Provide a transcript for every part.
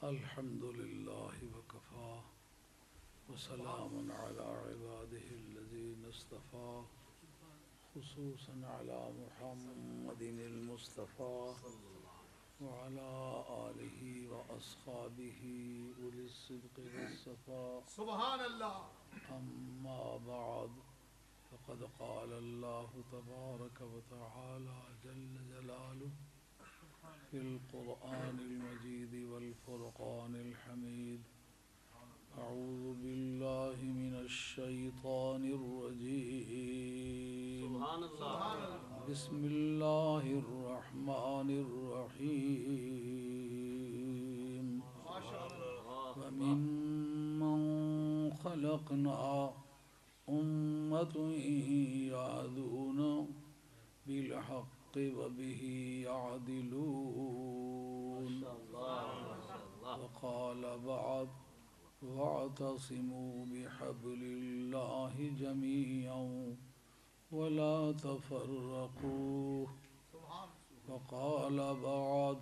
الحمد لله وكفى وسلام على عباده الذين اصطفى خصوصا على محمد المصطفى وعلى آله وأصحابه أولي الصدق والصفاء سبحان الله أما بعد فقد قال الله تبارك وتعالى جل جلاله في القرآن المجيد والفرقان الحميد أعوذ بالله من الشيطان الرجيم بسم الله الرحمن الرحيم وممن خلقنا أمة يهدون بالحق وبه يعدلون وقال بعد واعتصموا بحبل الله جميعا ولا تفرقوا وقال بعد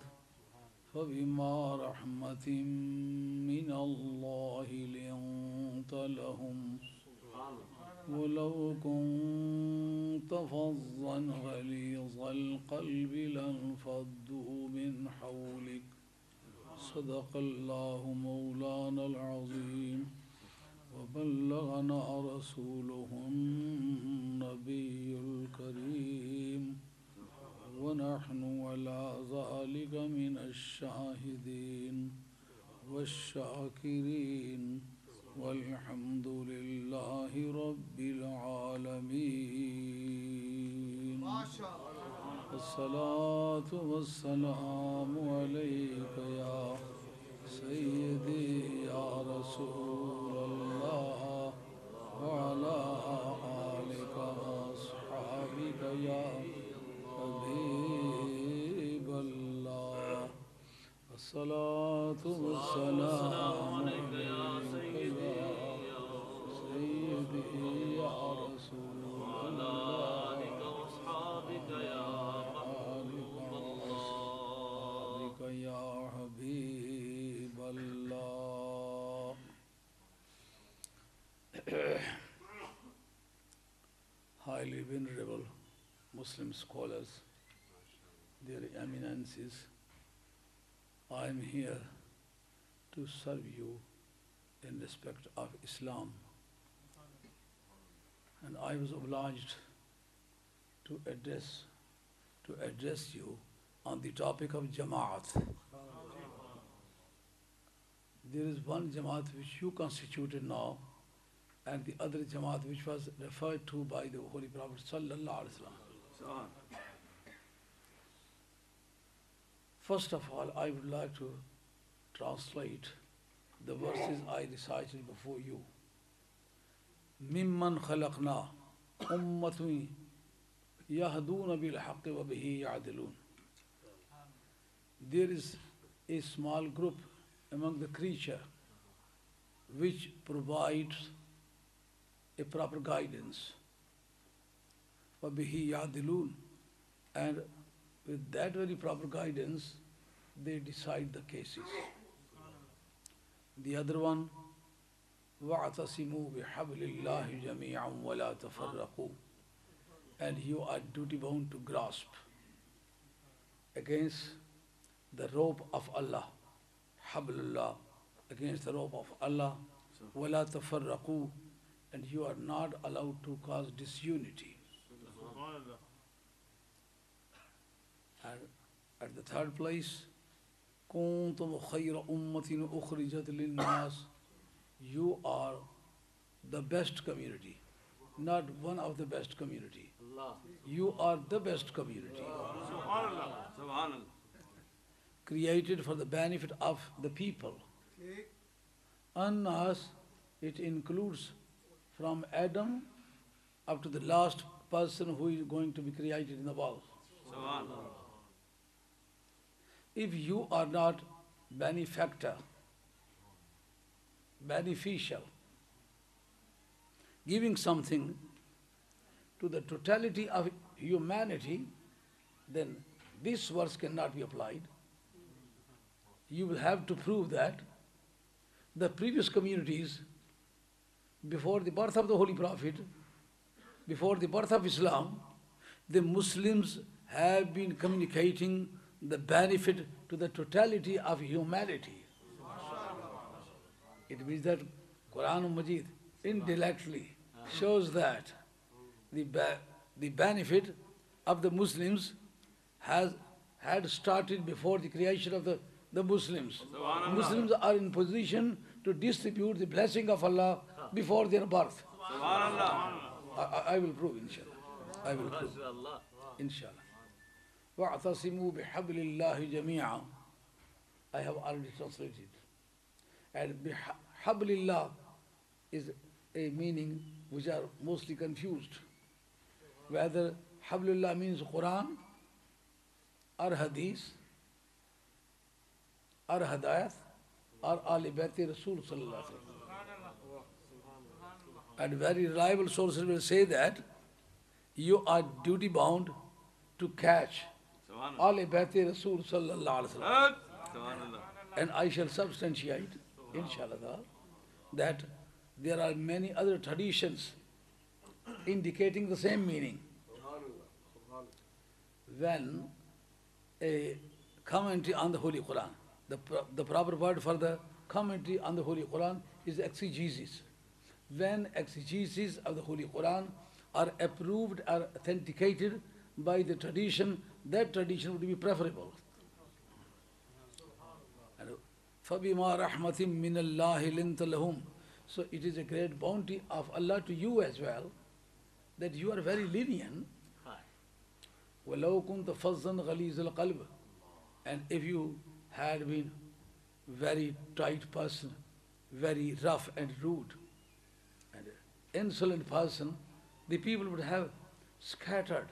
فبما رحمة من الله لنت لهم ولو كنت فظا غليظ القلب لانفضوا من حولك صدق الله مولانا العظيم وبلغنا رسوله النبي الكريم ونحن على ذلك من الشاهدين والشاكرين والحمد لله رب العالمين والصلاة والسلام عليك يا سيدي يا رسول الله وعلى آلك وأصحابك يا حبيب الله الصلاة والسلام عليك يا سيدي يا رسول الله وأصحابك يا حبيب الله. Highly venerable Muslim scholars, their eminences, I am here to serve you in respect of Islam, and I was obliged to address you on the topic of JAMAAT. There is one JAMAAT which you constituted now, and the other JAMAAT which was referred to by the Holy Prophet sallallahu alaihi wasallam. First of all, I would like to translate the verses I recited before you. ممن خلقنا أمة يهدون بالحق وبه يعدلون. There is a small group among the creature which provides a proper guidance. وبه يعدلون, and with that very proper guidance they decide the cases. The other one, وَاعْتَصِمُوا بِحَبْلِ اللَّهِ جَمِيعًا وَلَا تَفَرَّقُوا, and you are duty bound to grasp against the rope of Allah, Hablullah, against the rope of Allah, وَلَا تَفَرَّقُوا, and you are not allowed to cause disunity. And at the third place, كُنْتُمْ خَيْرَ أُمَّةٍ أُخْرِجَتْ لِلنَّاسِ, you are the best community, not one of the best community. You are the best community. Subhanallah. Created for the benefit of the people. Annas, it includes from Adam up to the last person who is going to be created in the world. Subhanallah. If you are not benefactor, beneficial, giving something to the totality of humanity, then this verse cannot be applied. you will have to prove that the previous communities, before the birth of the Holy Prophet, before the birth of Islam, the Muslims have been communicating the benefit to the totality of humanity. It means that Quran Majid indirectly shows that the benefit of the Muslims had started before the creation of the Muslims. Muslims are in position to distribute the blessing of Allah before their birth. I will prove, inshallah. I will prove, inshallah. وَاعْتَصِمُوا بِحَبْلِ اللَّهِ جَمِيعًا. I have already translated. And بِحَبْلِ is a meaning which are mostly confused. Whether Hablullah means Quran or Hadith or Hadayat or Ali Baiti Rasul Sallallahu Alaihi Wasallam. And very reliable sources will say that you are duty bound to catch Ali Baiti Rasul Sallallahu Alaihi Wasallam. And I shall substantiate, inshallah, that there are many other traditions indicating the same meaning. When a commentary on the Holy Quran, the proper word for the commentary on the Holy Quran is exegesis. When exegesis of the Holy Quran are approved or authenticated by the tradition, that tradition would be preferable. فَبِمَا رَحْمَةٍ مِّنَ اللَّهِ لِنْتَ لَهُمْ. So it is a great bounty of Allah to you as well, that you are very lenient. وَلَوْ كُنْتَ فَظًّا غَلِيظَ الْقَلْبِ. And if you had been very tight person, very rough and rude, and insolent person, the people would have scattered.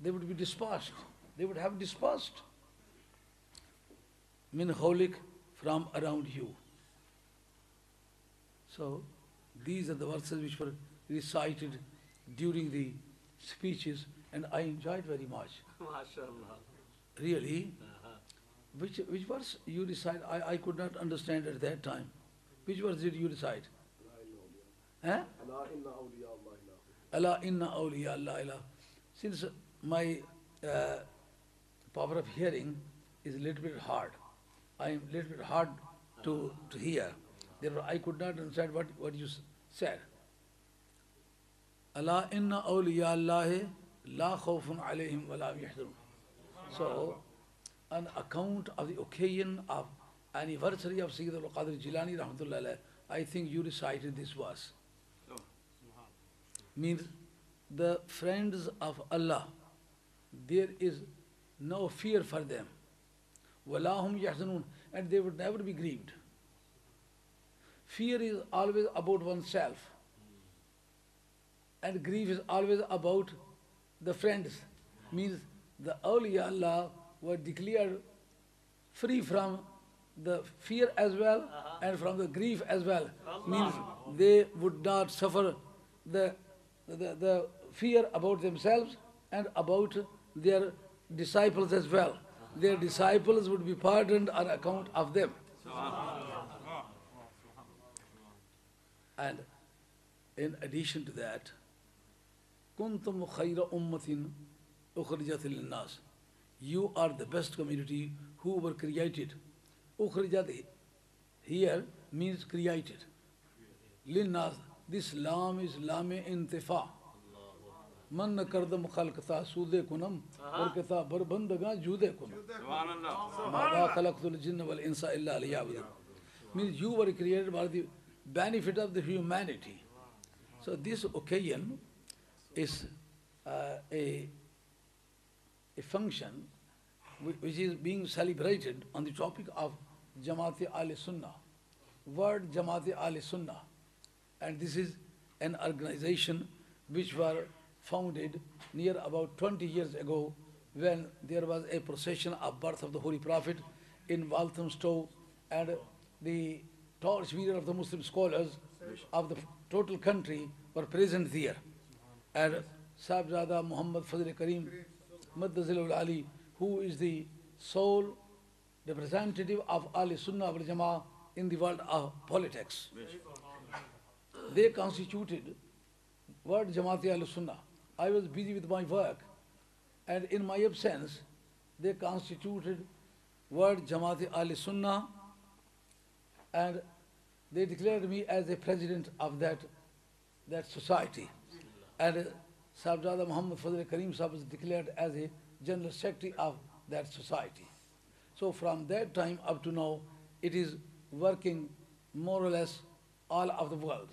They would be dispersed. They would have dispersed. Min holik, from around you. So these are the verses which were recited during the speeches, and I enjoyed very much. MashaAllah. Really? Which verse you recite? I could not understand at that time. Which verse did you recite? Huh? Allah inna awliya Allah. Since my power of hearing is a little bit hard, I am a little bit hard to hear. Therefore, I could not understand what you said. Allah inna awliya Allah la khawfun alayhim wa la yahzanun. So, on account of the occasion of anniversary of Syed Qadir Jilani rahmatullah alayh, I think you recited this verse. Means the friends of Allah, there is no fear for them. وَلَا هُمْ يَحْزَنُونَ. And they would never be grieved. Fear is always about oneself. And grief is always about the friends. Means the awliya Allah were declared free from the fear as well and from the grief as well. Means they would not suffer the fear about themselves and about their disciples as well. Their disciples would be pardoned on account of them. And in addition to that, كُنْتُمْ خَيْرَ أُمَّةٍ أُخْرِجَتْ لِلنَّاسِ. You are the best community who were created. أُخْرِجَتْ here means created. لِلنَّاسِ. This lam is lam-e intifa. من کردم خلقتا سودے کنم اور کتا بربندگاں جودے کنم ما خلقت الجن والانس الا ليعبدون. Means you were created for the benefit of the humanity. So this occasion is a function which is being celebrated on the topic of JAMAAT Sunnah. Word JAMAAT Sunnah. And this is an organization which were founded near about 20 years ago, when there was a procession of birth of the Holy Prophet in Walthamstow, and the torch bearer of the Muslim scholars of the total country were present there. And Sahibzada Muhammad Fazl Kareem Maddazil Ali who is the sole representative of Ahl Sunnah wal Jama'ah in the world of politics. They constituted word Jamaat Ahl Sunnah. I was busy with my work, and in my absence, they constituted word Jamaat Ahl Sunnah, and they declared me as the president of that society. And Sahibzada Muhammad Fazl Karim Sahib was declared as a general secretary of that society. So from that time up to now, it is working more or less all of the world.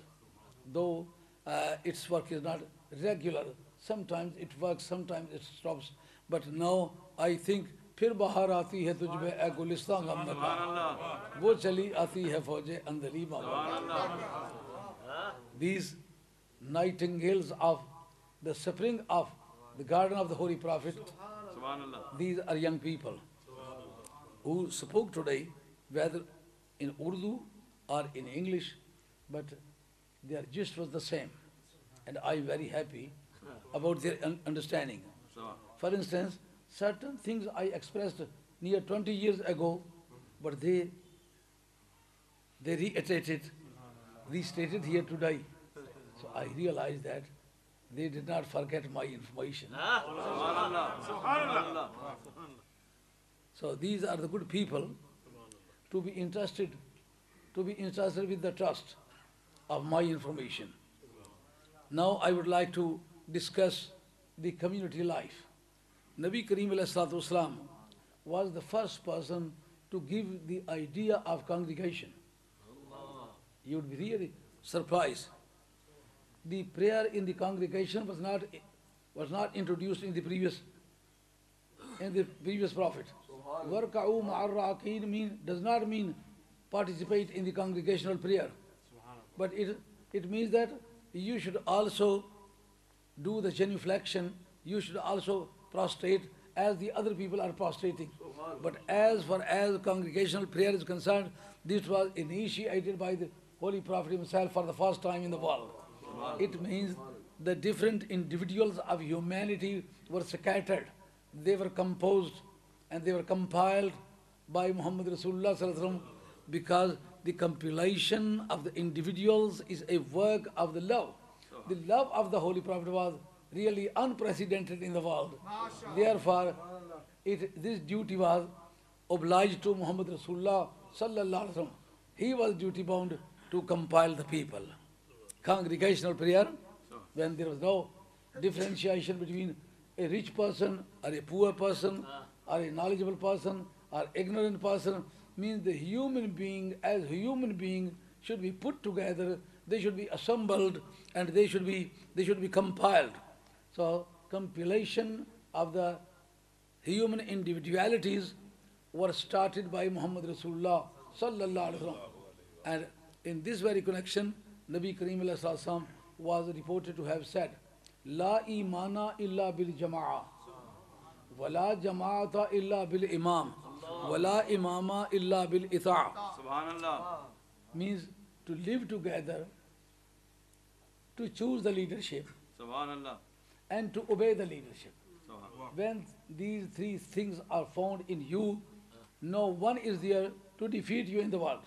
Though its work is not regular, sometimes it works, sometimes it stops. But now I think फिर बाहर आती है तुझ में ए गुलिस्तान गम नका वो चली आती है फौजे अंदली बाबा. These nightingales of the spring of the garden of the Holy Prophet, these are young people who spoke today, whether in Urdu or in English, but their gist was the same. And I am very happy about their understanding. For instance, certain things I expressed near 20 years ago, but they reiterated, restated here today. So I realized that they did not forget my information. So these are the good people to be interested with the trust of my information. Now I would like to discuss the community life. Nabi Kareem alayhi salatu wasalam was the first person to give the idea of congregation. You would be really surprised. The prayer in the congregation was not introduced in the previous prophet. Warka'u ma'ar raqeen does not mean participate in the congregational prayer, but it means that you should also do the genuflection. You should also prostrate as the other people are prostrating. But as far as congregational prayer is concerned, this was initiated by the Holy Prophet himself for the first time in the world. It means the different individuals of humanity were scattered. They were composed and they were compiled by Muhammad Rasulullah sallallahu alaihi wasallam, because the compilation of the individuals is a work of the love. The love of the Holy Prophet was really unprecedented in the world. Therefore, this duty was obliged to Muhammad Rasulullah sallallahu alaihi wasallam. He was duty bound to compile the people. Congregational prayer, when there was no differentiation between a rich person or a poor person or a knowledgeable person or ignorant person, means the human being as human being should be put together, they should be assembled, and they should be compiled. So compilation of the human individualities were started by Muhammad Rasulullah sallallahu alaihi wasallam. And in this very connection, Nabi Kareem alayhi salam was reported to have said, La imana illa bil jama'a, wa la jama'ata illa bil imam, wa la imama illa bil ita'. Means to live together, to choose the leadership, and to obey the leadership. When these three things are found in you, no one is there to defeat you in the world.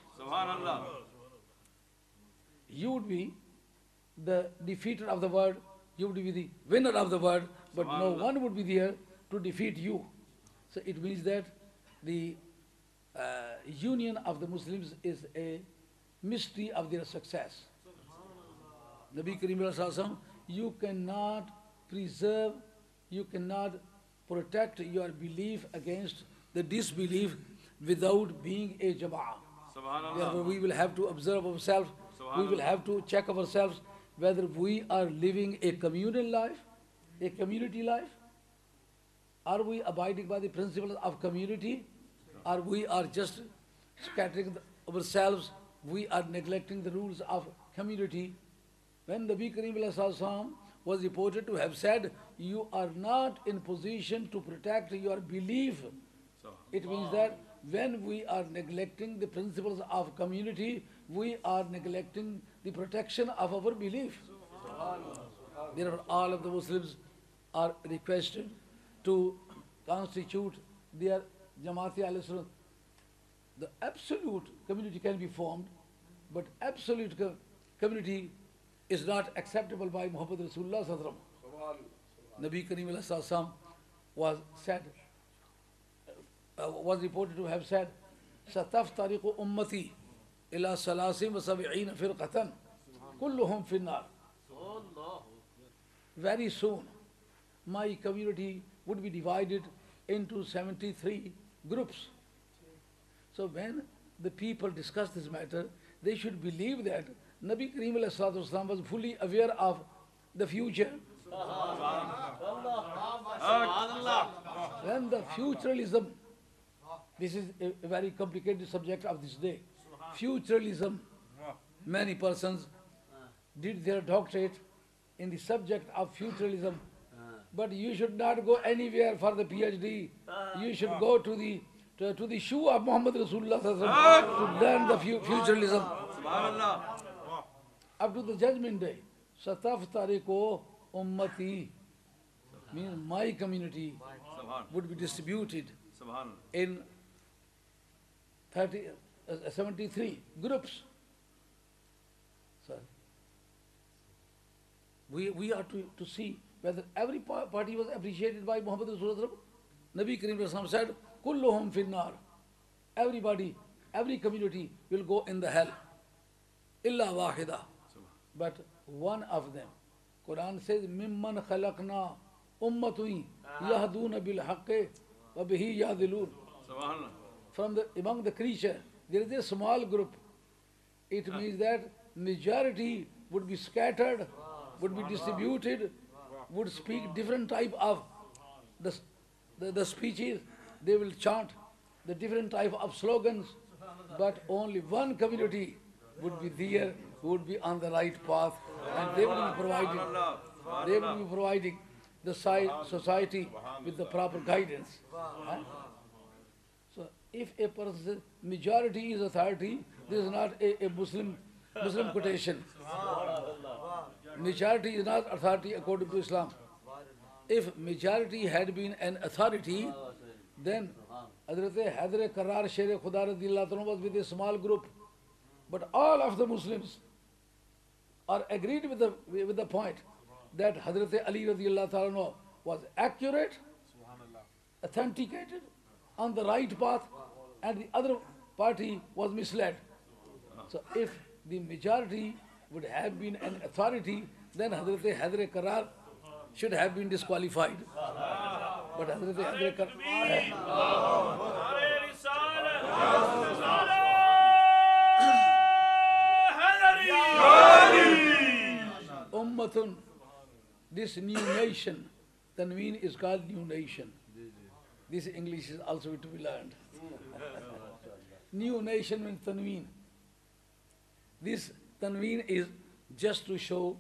You would be the defeater of the world, you would be the winner of the world, but no one would be there to defeat you. So it means that the union of the Muslims is a mystery of their success. Nabi Kareem alayhi sallam, you cannot preserve, you cannot protect your belief against the disbelief without being a jama'ah. Therefore, we will have to observe ourselves, we will have to check ourselves whether we are living a communal life, a community life. Are we abiding by the principles of community, or we are just scattering ourselves, we are neglecting the rules of community? When Nabi Kareem alayhi salam was reported to have said, you are not in position to protect your belief, it means that when we are neglecting the principles of community, we are neglecting the protection of our belief. Therefore, all of the Muslims are requested to constitute their JAMAAT al-Sunnah. The absolute community can be formed, but absolute community is not acceptable by Muhammad Rasulullah Sallallahu Alaihi Wasallam. Nabi Kareem Alayhi Salam was reported to have said, "Sataftariqu ummati ila salasim wa sab'ina firqatan, kulluhum finnar." Very soon, my community would be divided into 73 groups. So when the people discuss this matter, they should believe that Nabi Kareem Alayhi Salam was fully aware of the future. When the futuralism, this is a very complicated subject of this day. Futuralism, many persons did their doctorate in the subject of futuralism, but you should not go anywhere for the PhD. You should go to the shoe of Muhammad Rasulullah to learn the futuralism. Up to the judgment day, Sataftariqu ummati means my community would be distributed in 73 groups. So we are to see whether every party was appreciated by Muhammad Rasulullah. Nabi Kareem Rasulullah said, "Kulluhum finnar." Everybody, every community will go in the hell. Illa wahida. But one of them. Quran says, "Mimman khalaqna ummatun yahduna bil haqqi wa bihi yadilun." From among the creature, there is a small group. It means that majority would be scattered, would be distributed, would speak different type of the speeches. They will chant the different type of slogans, but only one community would be there who would be on the right path, and they would be providing the society with the proper guidance. So if a person says majority is authority, this is not a Muslim quotation. Majority is not authority according to Islam. If majority had been an authority, then Hazrat Haidar Qarrar Sher Khuda radiyallahu anhu was with a small group. But all of the Muslims are agreed with the point that Hazrat Ali radiyallahu anhu was accurate, authenticated, on the right path, and the other party was misled. So if the majority would have been an authority, then Hazrat Haidar Qarrar should have been disqualified. But Hazrat Haidar Qarrar... Ummatun, this new nation, Tanween is called new nation. This English is also to be learned. New nation means Tanween. This Tanween is just to show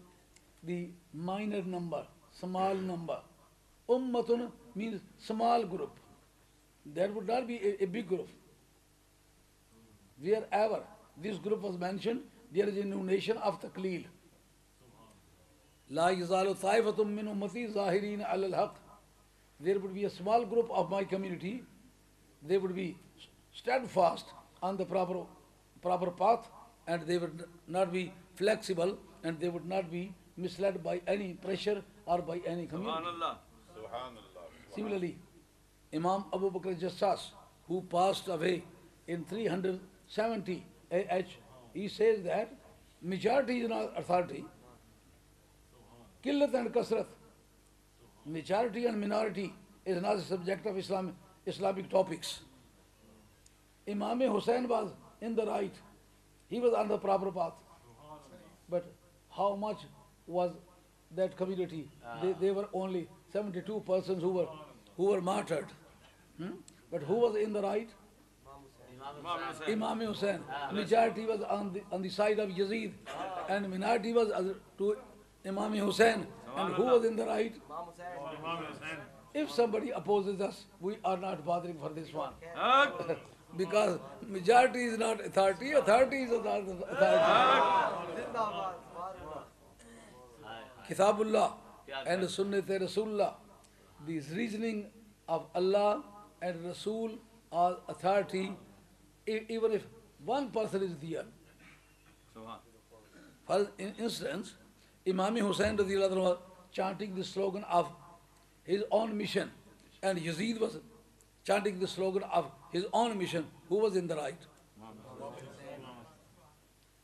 the minor number, small number. Ummatun means small group. That would not be a big group. Wherever this group was mentioned, there is a new nation of Taqleel. La yazalu taifatum min ummati zahirin ala al-haq. There would be a small group of my community. They would be steadfast on the proper path, and they would not be flexible, and they would not be misled by any pressure or by any community. Similarly, Imam Abu Bakr Jassas, who passed away in 370 AH, he says that majority is not authority. Killat and kasrat, majority and minority is not the subject of Islamic topics. Imam Hussain was in the right. He was on the proper path. But how much was that community? They were only 72 persons who were martyred. But who was in the right? Imam Hussain. Majority was on the side of Yazid, and minority was to Imam Hussain. And who was in the right? If somebody opposes us, we are not bothering for this one. Because majority is not authority, authority is not authority. Kitabullah and Sunnat Rasulullah, this reasoning of Allah and Rasul are authority, even if one person is there. For instance, Imam Hussain radiallahu anhu was chanting the slogan of his own mission, and Yazid was chanting the slogan of his own mission. Who was in the right?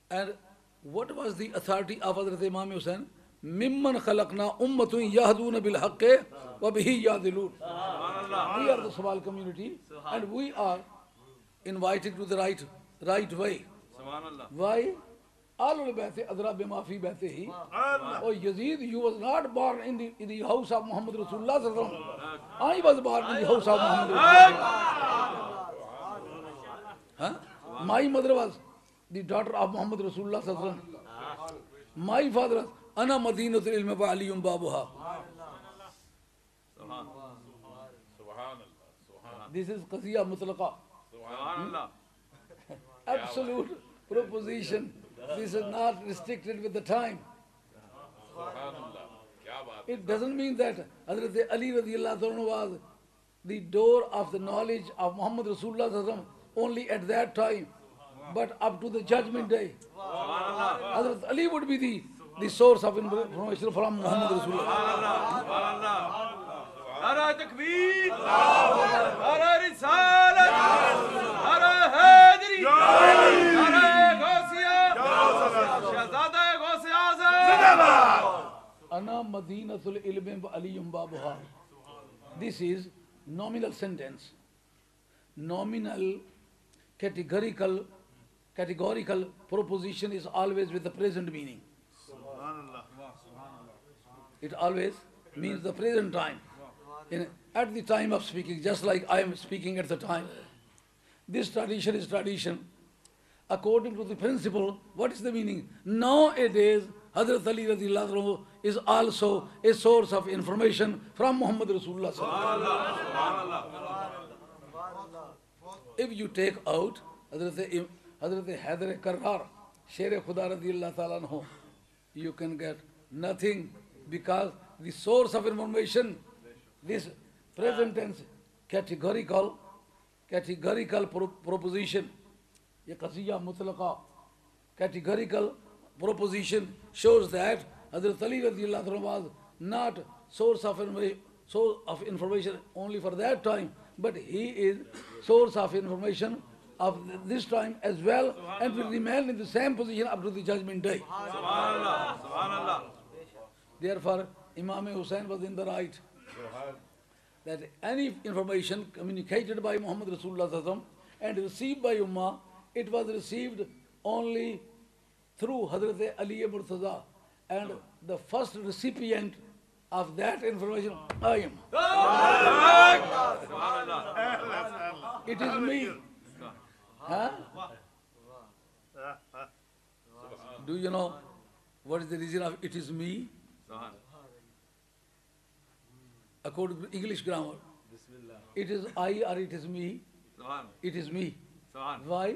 And what was the authority of Hazrat Imam Hussain? Mimman khalaqna ummatun yahduna bil haqqi wa bihi yadilun. We are the small community, and we are invited to the right way. Why? Alul Baiti Adra Bima Fi Baitihi. Oh Yazid, you was not born in the house of Muhammad Rasulullah sallallahu alaihi wasallam. I was born in the house of Muhammad Rasulullah. Huh? My mother was the daughter of Muhammad Rasulullah sallallahu alaihi wasallam. My father was Ana Madinatul Ilm wa Aliyun Babuha. This is Qasiyah Mutlaqa. Absolute proposition. This is not restricted with the time. It doesn't mean that Hazrat Ali radiallahu anhu was the door of the knowledge of Muhammad Rasulullah sallallahu alaihi wasallam only at that time, but up to the judgment day. Hazrat Ali would be the source of information from Muhammad Rasulullah. Nara Takbir, Nara Risalat, Nara Hadri, Nara Gausiya, Shahzada Gausi Azam. Ana Madinatul Ilm wa Aliyum Babuha. This is nominal sentence. Nominal categorical proposition is always with the present meaning. It always means the present time. At the time of speaking, just like I am speaking at the time. This tradition is tradition. According to the principle, what is the meaning? Nowadays, Hazrat Ali radiallahu anhu is also a source of information from Muhammad Rasulullah sallallahu alaihi wasallam. If you take out Hazrat Haidar Karrar, Sher Khuda radiallahu ta'ala anhu, you can get nothing, because the source of information, this present tense categorical proposition, ye qasiyya mutlaqa, categorical proposition shows that Hazrat Ali radiallahu anhu was not source of information only for that time, but he is source of information of this time as well, and will remain in the same position up to the judgment day. Therefore, Imam Hussain was in the right. That any information communicated by Muhammad Rasulullah sallallahu alaihi wasallam and received by Ummah, it was received only through Hazrat Ali Murtaza, and the first recipient of that information, I am. It is me. Huh? Do you know what is the reason of it is me? According to English grammar, it is I or it is me. It is me. Why?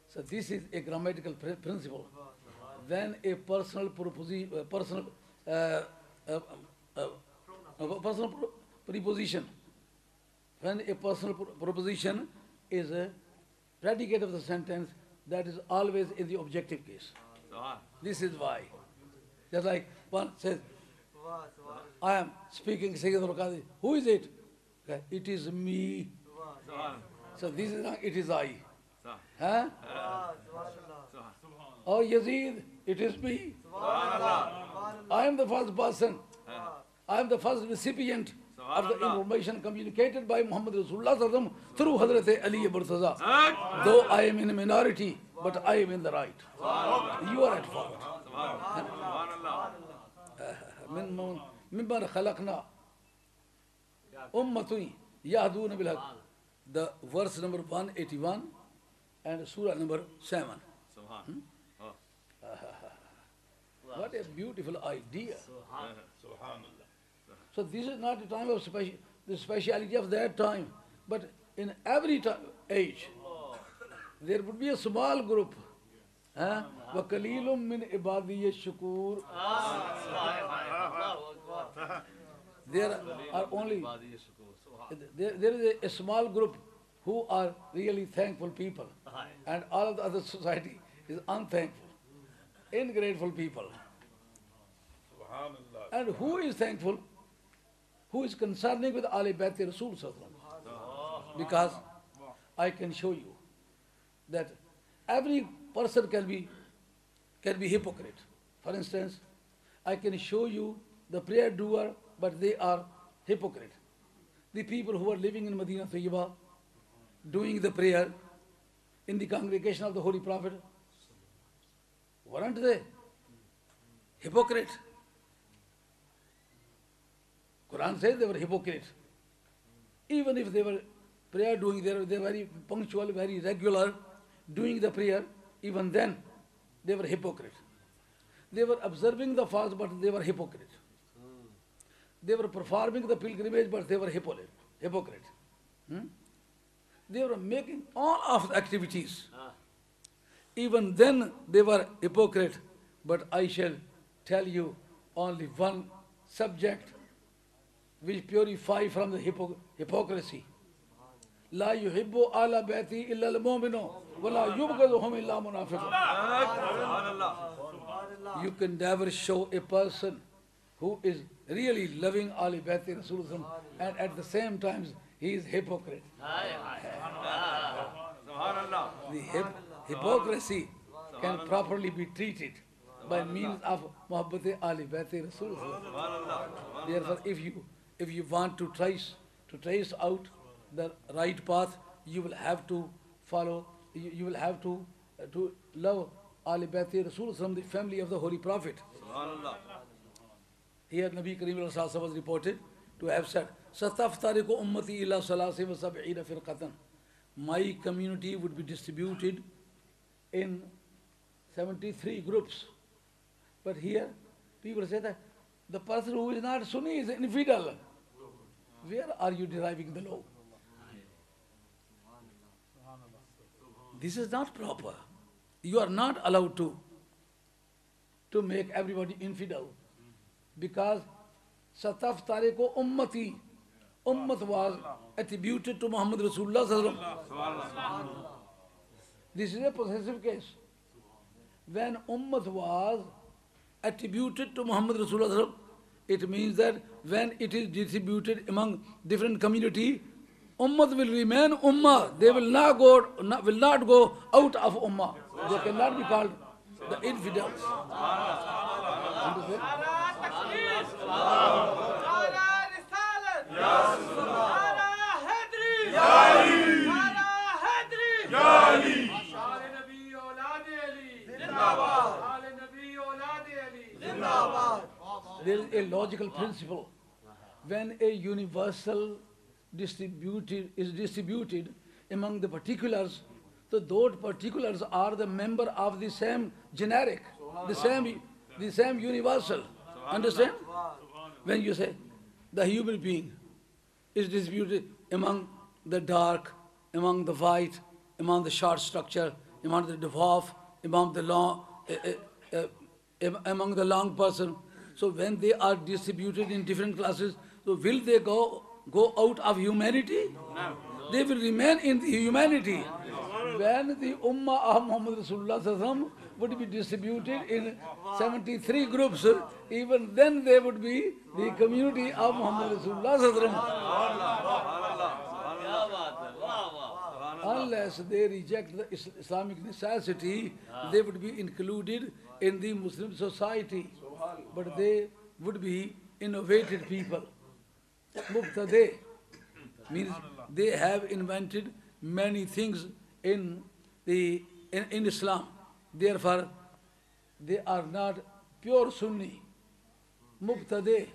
So this is a grammatical principle. When a personal preposition, when a personal proposition is a predicate of the sentence, that is always in the objective case. This is why. Just like one says, I am speaking, Qadir. Who is it? Okay. It is me. So this is not, it is I. Huh? Oh Yazid, it is me. I am the first person. I am the first recipient of the information communicated by Muhammad Rasulullah sallallahu alaihi wasallam through Hazrat Ali Murtaza. Though I am in a minority, but I am in the right. You are at fault. مِمَّنْ خَلَقْنَا أُمَّةٌ يَهْدُونَ بِالْحَقِّ. The verse number 181 and surah number 7. What a beautiful idea. So this is not a time of the speciality of that time, but in every age, there would be a small group. وَقَلِيلٌ مِّنْ عِبَادِيَ الشُّكُورِ. there are only, there is a small group who are really thankful people, and all of the other society is unthankful, ingrateful people. And who is thankful? Who is concerning with Ali Bayt Rasul Sallallahu Alaihi Wasallam? Because I can show you that every person can be hypocrite. For instance, I can show you the prayer doer, but they are hypocrite. The people who are living in Medina Tayyibah, doing the prayer in the congregation of the Holy Prophet, weren't they hypocrite? Quran says they were hypocrite. Even if they were prayer doing, they were very punctual, very regular, doing the prayer, even then they were hypocrite. They were observing the fast, but they were hypocrite. They were performing the pilgrimage, but they were hypocrite. They were making all of the activities. Even then they were hypocrite. But I shall tell you only one subject which purify from the hypocrisy. لا يحب آل بيتي إلا المؤمنون ولا يبغضهم إلا منافقون. You can never show a person who is really loving Ali Bayt Rasulullah and at the same time he is hypocrite. The hypocrisy can properly be treated by means of Muhabbat Ali Bayt Rasulullah. Therefore, if you want to trace out the right path, you will have to follow, you will have to love Ali Bayt Rasulullah, the family of the Holy Prophet. Here Nabi Kareem was reported to have said, "Sataftariqu ummati ila salasi wa sab'ina firqatan." My community would be distributed in 73 groups. But here people say that the person who is not Sunni is infidel. Where are you deriving the law? This is not proper. You are not allowed to make everybody infidel. Because Sataftariqu ummati, ummat was attributed to Muhammad Rasulullah Sallallahu Alaihi Wasallam. This is a possessive case. When ummat was attributed to Muhammad Rasulullah Sallallahu Alaihi Wasallam, it means that when it is distributed among different community, ummat will remain ummah. They will not go out of ummah. They cannot be called the infidels. Understand? There is a logical principle. When a universal is distributed among the particulars, so those particulars are the member of the same generic, the same universal. Understand? When you say the human being is distributed among the dark, among the white, among the short structure, among the dwarf, among the long person. So when they are distributed in different classes, so will they go out of humanity? No. They will remain in the humanity. When the Ummah of Muhammad Rasulullah Sallallahu Alaihi Wasallam would be distributed in 73 groups, even then they would be the community of Muhammad Rasulullah Sallallahu Alaihi Wasallam. Unless they reject the Islamic necessity, they would be included in the Muslim society. But they would be innovated people. Mubtadi means they have invented many things in Islam. Therefore, they are not pure Sunni. Mubtadi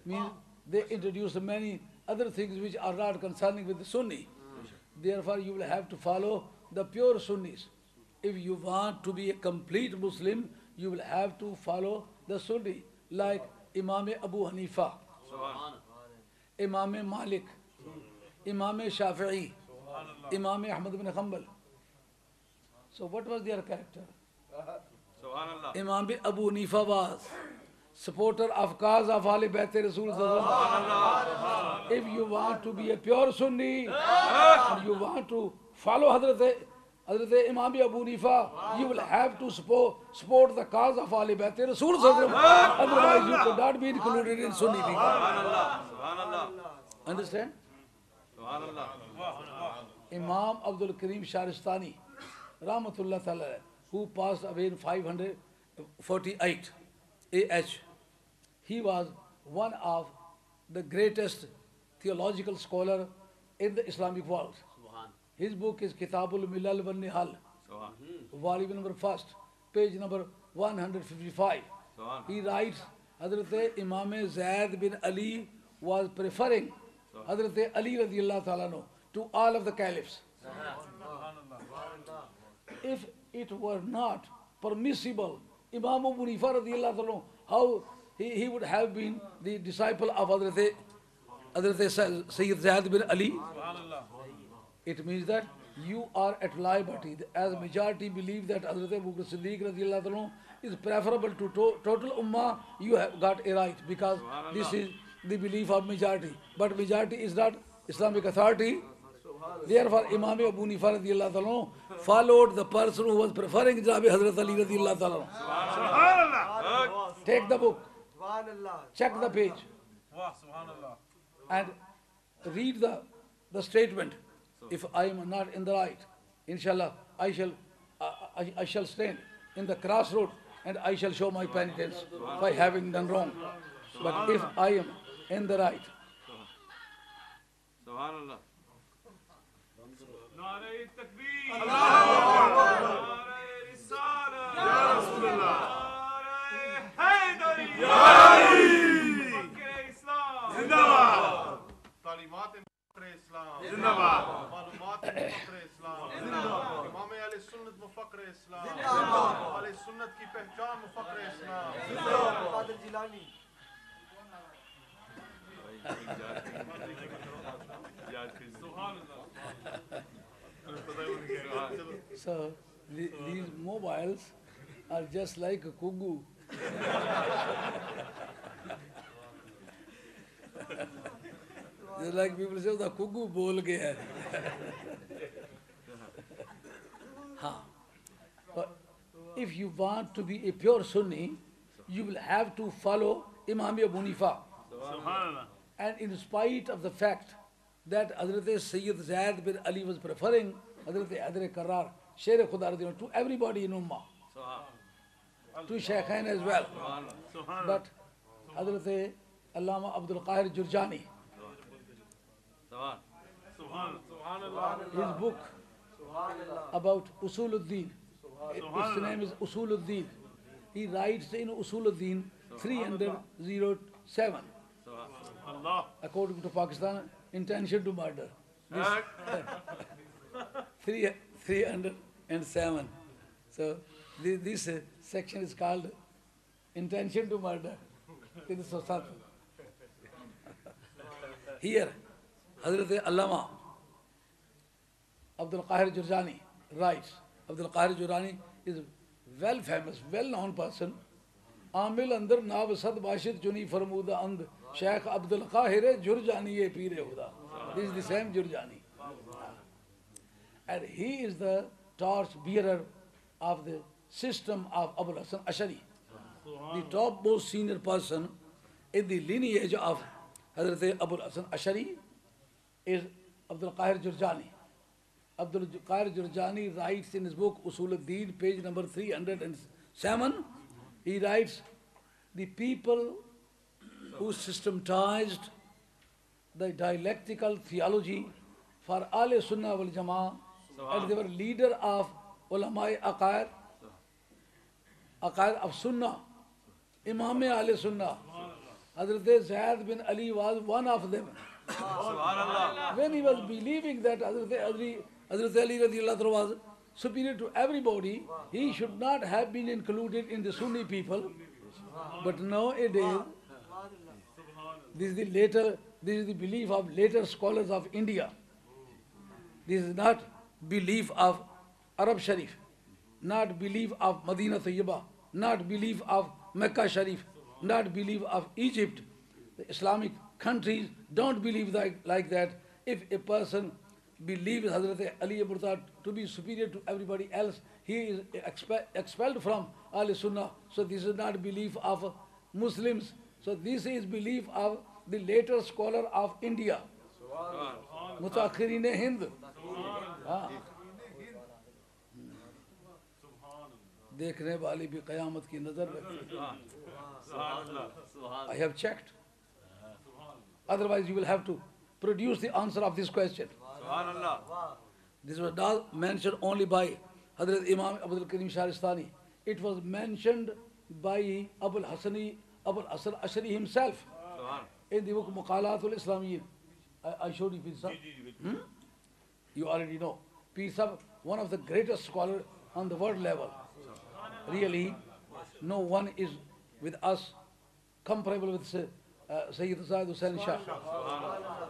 means they introduce many other things which are not concerning with the Sunni. Therefore, you will have to follow the pure Sunnis. If you want to be a complete Muslim, you will have to follow the Sunni, like Imam Abu Hanifa, Imam Malik, Imam Shafi'i, Imam Ahmad bin Hanbal. So what was their character? Imam Abu Hanifa was supporter of cause of Ali Bayt Rasul Sallallahu Alaihi Wasallam. If you want to be a pure Sunni, and you want to follow Hazrat Imam Abu Hanifa, you will have to support the cause of Ali Bayt Rasul Sallallahu Alaihi Wasallam. Otherwise, you could not be included in Sunni people. Understand? Imam Abdul Karim Sharistani, Rahmatullah Ta'ala, who passed away in 548 AH. He was one of the greatest theological scholar in the Islamic world. His book is Kitabul Milal wa Nihal, volume number 1, page number 155. He writes, Hazrat Imam Zayd bin Ali was preferring Hazrat Ali radiallahu ta'ala anhu to all of the caliphs. If it were not permissible, Imam Abu Hanifa radiallahu ta'ala anhu, how he would have been the disciple of Hazrat Sayyid Zayd bin Ali. It means that you are at liberty. As majority believe that Hazrat Abu Bakr Siddiq radiallahu ta'ala anhu is preferable to total ummah, you have got a right, because this is the belief of majority. But majority is not Islamic authority. Therefore, Imam Abu Hanifa radiallahu ta'ala anhu followed the person who was preferring Janabi Hazrat Ali radiallahu ta'ala anhu. Take the book, check the page, and read the statement. If I am not in the right, inshallah, I shall stand in the crossroad and I shall show my penitence by having done wrong. But if I am in the right, Subhanallah. Nare Takbir. Nare Risala. Ya Rasulullah. Nare Haydari. Ya Ali. Fakir Islam. Zindabad. Talimat Fakir Islam. Zindabad. Malumat Fakir Islam. Zindabad. Imam Ahle Sunnat Fakir Islam. Zindabad. Ahle Sunnat ki pehchan Fakir Islam. Zindabad. Qadir Jilani. So these mobiles are just like a kugu. Just like people say, the kugu bol gaya. But if you want to be a pure Sunni, you will have to follow Imam Abu Hanifa. And in spite of the fact that Hazrat Sayyid Zayd bin Ali was preferring Hazrat Adr Qarar, Sher Khuda to everybody in Ummah, to Shaykhain as well. But Hazrat Allama Abdul Qadir Jurjani, his book about Usuluddin, its name is Usuluddin. He writes in Usuluddin 307. According to Pakistan, intention to murder. This 307. So this section is called intention to murder. Here, Hazrat Allama Abdul Qadir Jurjani writes. Abdul Qadir Jurjani is a well famous, well known person. Amil andar nav sad bashid juni farmuda and Sheikh Abdul Qadir Jurjani ye Pir Huda. This is the same Jurjani. And he is the torch bearer of the system of Abul Hasan Ashari. The topmost senior person in the lineage of Hazrat Abul Hasan Ashari is Abdul Qadir Jurjani. Abdul Qadir Jurjani writes in his book Usuluddin, page number 307, he writes, the people who systematized the dialectical theology for Ahl Sunnah wal Jama'ah, and they were leader of Ulama Aqaid of Sunnah, Imam Ahl Sunnah. Hazrat Zayd bin Ali was one of them. When he was believing that Hazrat Ali radiallahu anhu was superior to everybody, he should not have been included in the Sunni people. But nowadays, this is the belief of later scholars of India. This is not belief of Arab Sharif, not belief of Madinah Tayyibah, not belief of Mecca Sharif, not believe of Egypt. The Islamic countries don't believe like that. If a person believes Hazrat Ali ibn Talib to be superior to everybody else, he is expelled from Ahl Sunnah. So this is not belief of Muslims. So this is belief of the later scholar of India, Mutaakhirin Hind. देखने वाली भी क़यामत की नजर रखती है. I have checked. Otherwise you will have to produce the answer of this question. This was not mentioned only by Hazrat Imam Abdul Karim Sharistani. It was mentioned by Abul Hasan Ashari himself in the book Muqalatul Islamiyyin. I showed you, Pir Sahib. You already know. Pir Sahib, one of the greatest scholars on the world level. Really, no one is with us comparable with Sayyid Syed Hussain Shah.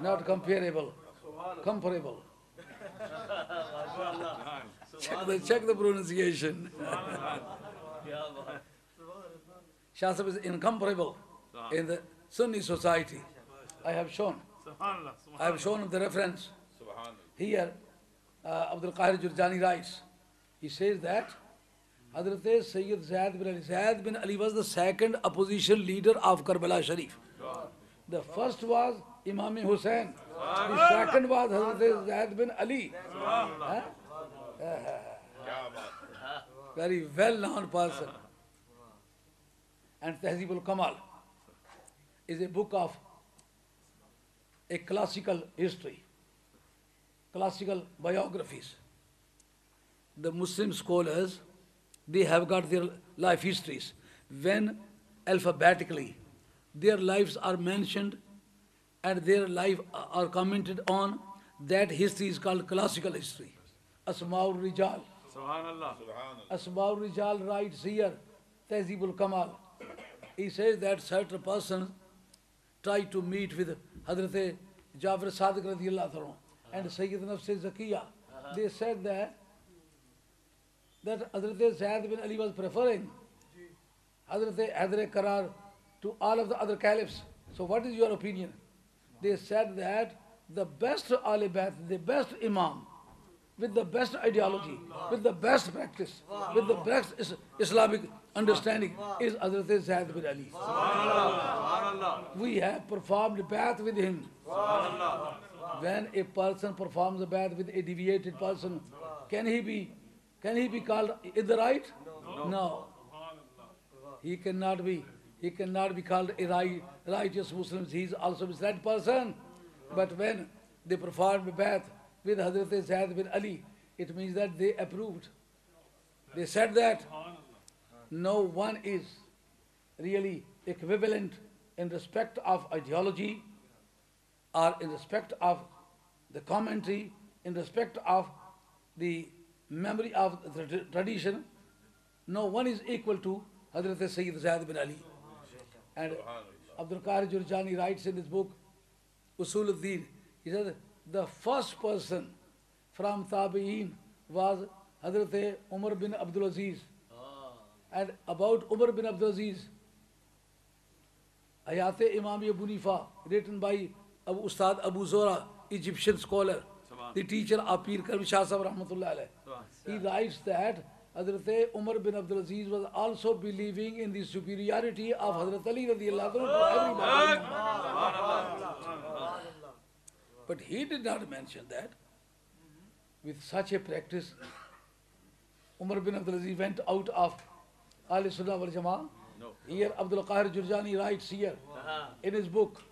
Not comparable. Comparable. Check the pronunciation. Shah Sahib is incomparable in the Sunni society. I have shown the reference. Here, Abdul Jilani writes, he says that Hazrat Sayyid Zayd bin Ali was the second opposition leader of Karbala Sharif. The first was Imam Hussain. The second was Hazrat Zayd bin Ali. Very well-known person. And Tehzeeb Kamal is a book of a classical history, classical biographies. The Muslim scholars, they have got their life histories. When alphabetically their lives are mentioned and their life are commented on, that history is called classical history. Asma'ul Rijal. Asma'ul Rijal writes here, Tehzeeb Kamal. He says that certain persons tried to meet with Hazrat Jafar Sadiq radiyallahu anhu and Sayyid Nafs Zakiya. They said that Hazrat Zayd bin Ali was preferring Hazrat Haidar Qarar to all of the other caliphs. So what is your opinion? They said that the best Ahl Bayt, the best Imam, with the best ideology, with the best practice, with the best Islamic understanding is Hazrat Zayd bin Ali. We have performed Bayt with him. When a person performs a Bayt with a deviated person, can he be called Idarite? No. He cannot be called a righteous Muslim. He is also a misled person. But when they performed Bayt with Hazrat Zayd bin Ali, it means that they approved. They said that no one is really equivalent in respect of ideology or in respect of the commentary, in respect of the memory of the tradition. No one is equal to Hazrat Sayyid Zayd bin Ali. And Abdul Jilani writes in his book, Usul al-Din, he said, the first person from Tabi'een was Hazrat Umar bin Abdul Aziz. And about Umar bin Abdul Aziz, Hayat Imam Abu Nifa, written by Ustad Abu Zora, Egyptian scholar, the teacher of Pir Karm Shah Sahib Rahmatullah Alayh. He writes that Hazrat Umar bin Abdul Aziz was also believing in the superiority of Hazrat Ali radiyallahu anhu to everybody. But he did not mention that. With such a practice, Umar bin Abdul Aziz went out of Ahl Sunnah wal Jama'ah. Here Abdul Jilani writes here in his book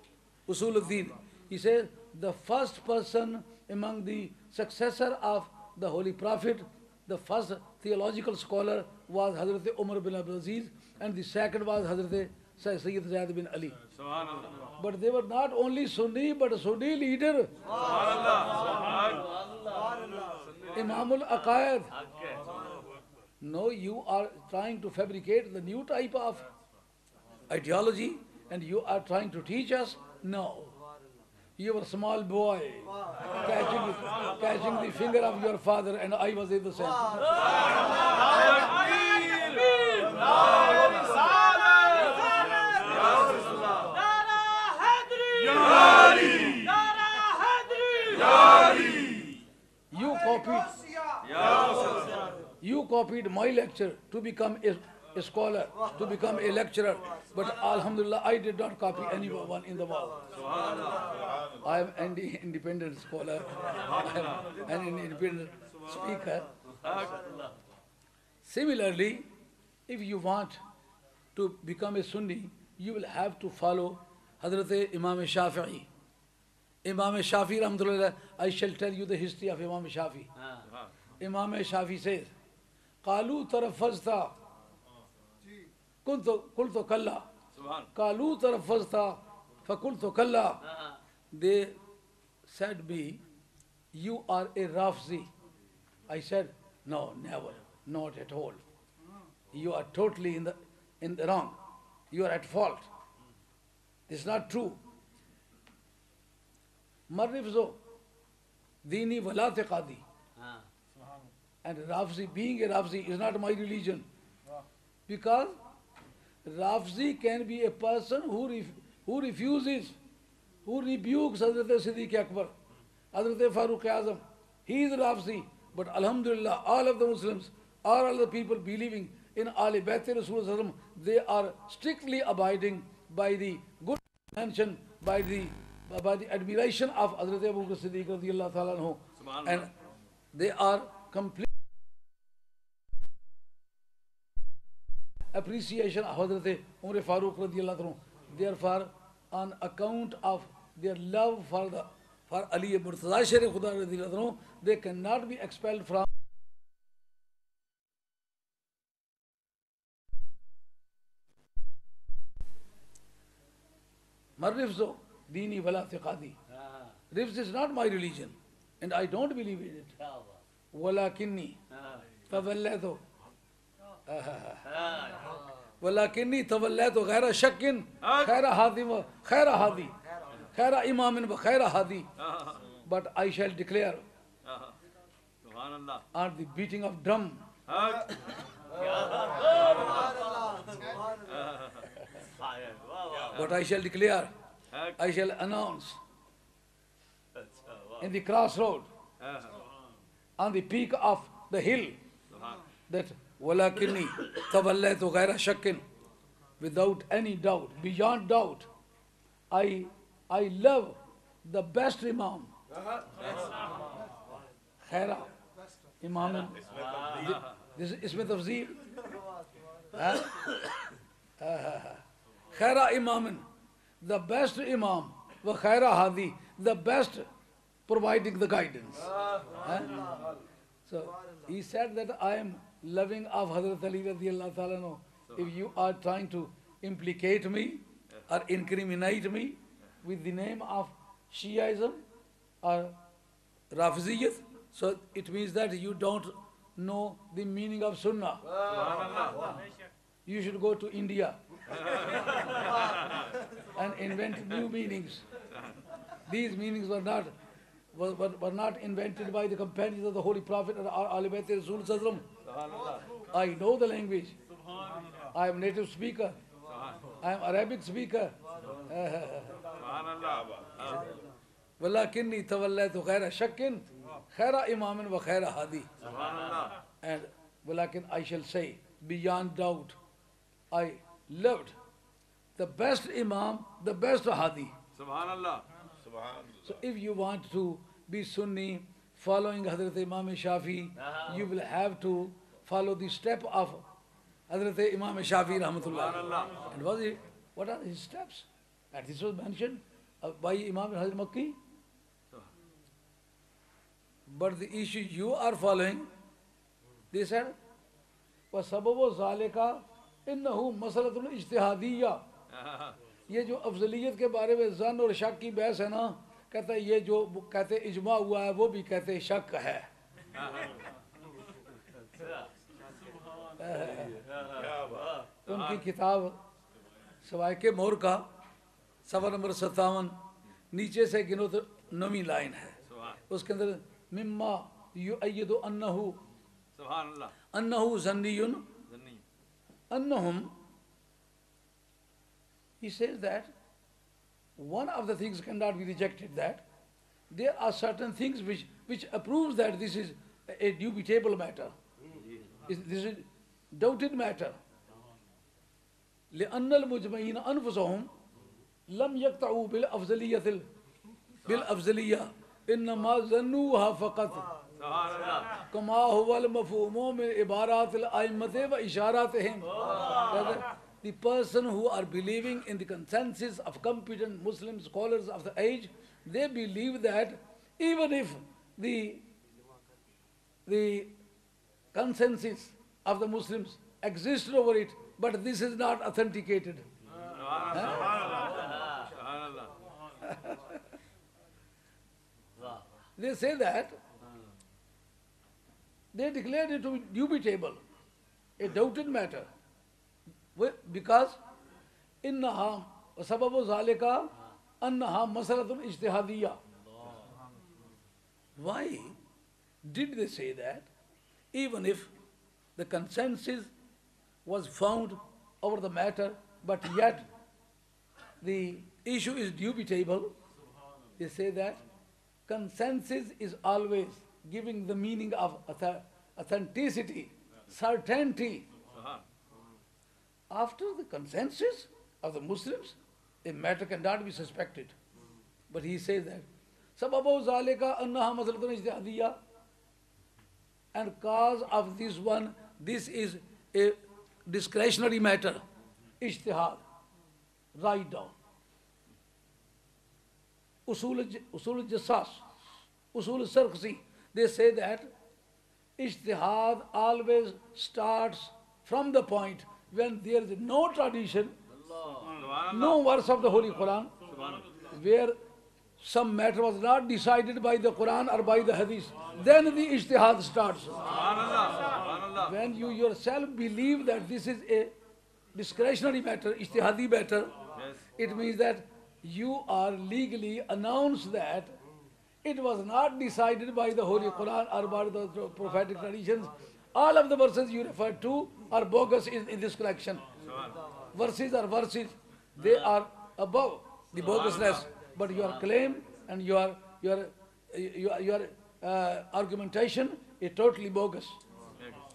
Usul al-Din. He says the first person among the successor of the Holy Prophet, the first theological scholar was Hazrat Umar bin Abdul Aziz, and the second was Hazrat Sayyid Zayd bin Ali. But they were not only Sunni, but a Sunni leader. Imamul Aqaid. No, you are trying to fabricate the new type of ideology and you are trying to teach us? No. You were a small boy catching the finger of your father and I was in the center. You copied my lecture to become a scholar, to become a lecturer. But Alhamdulillah, I did not copy anyone in the world. I am an independent scholar. I am an independent speaker. Similarly, if you want to become a Sunni, you will have to follow Hazrat Imam Shafi'i. Imam Shafi'i, Rahmatullah, I shall tell you the history of Imam Shafi'i. Imam Shafi'i says, قالوا ترفزت قلت كلا قالوا ترفزت فقلت كلا. They said me, you are a Rafzi. I said, no, never, not at all. You are totally in the wrong. You are at fault. This is not true. Marrifzo, dini wala qadi. And Rafzi, being a Rafzi is not my religion. Because Rafzi can be a person who refuses, who rebukes Hazrat Siddiq Akbar, Hazrat Farooq Azam. He is Rafzi. But Alhamdulillah, all of the Muslims, all of the people believing in Ali Bayt Rasul, they are strictly abiding by the good mention, by the admiration of Hazrat Abu Bakr Siddiq radiyallahu ta'ala anhu. And they are complete appreciation of Hazrat Umar Farooq radiyallahu anhu. Therefore, on account of their love for Ali Murtaza Sharif Khuda radiyallahu anhu, they cannot be expelled from Marrifzo, dini wala tiqadi. Rifz is not my religion, and I don't believe in it. Walakinni tawallaitu walakinni tawallaitu ghaira shakkin khaira hadi wa khaira hadi khaira imamin wa khaira hadi. But I shall declare on the beating of drum what I shall declare, I shall announce in the crossroad, on the peak of the hill, that walakinni tawallaitu ghaira shakkin, without any doubt, beyond doubt, I love the best Imam, Khaira Imam. This is Ismi Tafzeer. Khaira Imam, the best Imam, wa Khaira Hadi, the best providing the guidance. So he said that I am loving of Hazrat Ali radiyallahu ta'ala anhu. If you are trying to implicate me or incriminate me with the name of Shiaism or Rafiziyat, so it means that you don't know the meaning of Sunnah. You should go to India and invent new meanings. These meanings were not invented by the companions of the Holy Prophet or Ali Bayt Rasul Sallallahu Alaihi Wasallam. I know the language. I am native speaker. I am Arabic speaker. Walakinni tawallaitu ghaira shakkin khaira imamin wa khaira hadi. And walakin I shall say, beyond doubt, I loved the best Imam, the best Hadi. Subhanallah. So if you want to be Sunni, following Hazrat Imam Shafi, you will have to follow the step of Hazrat Imam Shafi rahmatullah. And what are his steps? And this was mentioned by Imam Hazrat Makki. But the issue you are following, they said, وَسَبَبُ ذَلِكَ إِنَّهُ مَسَلَةٌ اجتهادية. ये जो अफजलियत के बारे में जन और शक की बहस है ना, कहता है ये जो कहते इजमा हुआ है वो भी कहते शक है. उनकी किताब सवाए के मोर का सफा नंबर 57 नीचे से गिनो तो 9वीं लाइन है. उसके अंदर मिम्मा युअय्यदु अन्नहु ज़न्नियुन अन्नहुम. He says that one of the things cannot be rejected, that there are certain things which approves that this is a dubitable matter. This is doubted matter. لأن المجمعين أنفسهم لم يقطعوا بالأفضلية إنما ظنوها فقط كما هو المفهوم من عبارات الأئمة وإشاراتهم. The person who are believing in the consensus of competent Muslim scholars of the age, they believe that even if the consensus of the Muslims exists over it, but this is not authenticated. They say that they declared it to be dubitable, a doubted matter, because إنها وسبب ذلك أنها مسألة اجتهادية. Why did they say that? Even if the consensus was found over the matter, but yet the issue is dubitable, they say that consensus is always giving the meaning of authenticity, certainty. After the consensus of the Muslims, a matter cannot be suspected. But he says that سَبَبُ ذَلِكَ أَنَّهَا مَسْأَلَةٌ اجْتِهَادِيَّةٌ, and cause of this one, this is a discretionary matter, ijtihad, write down. Usul al-Jassas, Usul al-Sarqsi, they say that ijtihad always starts from the point when there is no tradition, no verse of the Holy Quran, where some matter was not decided by the Quran or by the Hadith, then the ijtihad starts. When you yourself believe that this is a discretionary matter, ijtihadi matter, it means that you are legally announced that it was not decided by the Holy Quran or by the prophetic traditions. All of the verses you refer to are bogus in this collection. Verses are verses, they are above the bogusness, but your claim and your argumentation is totally bogus.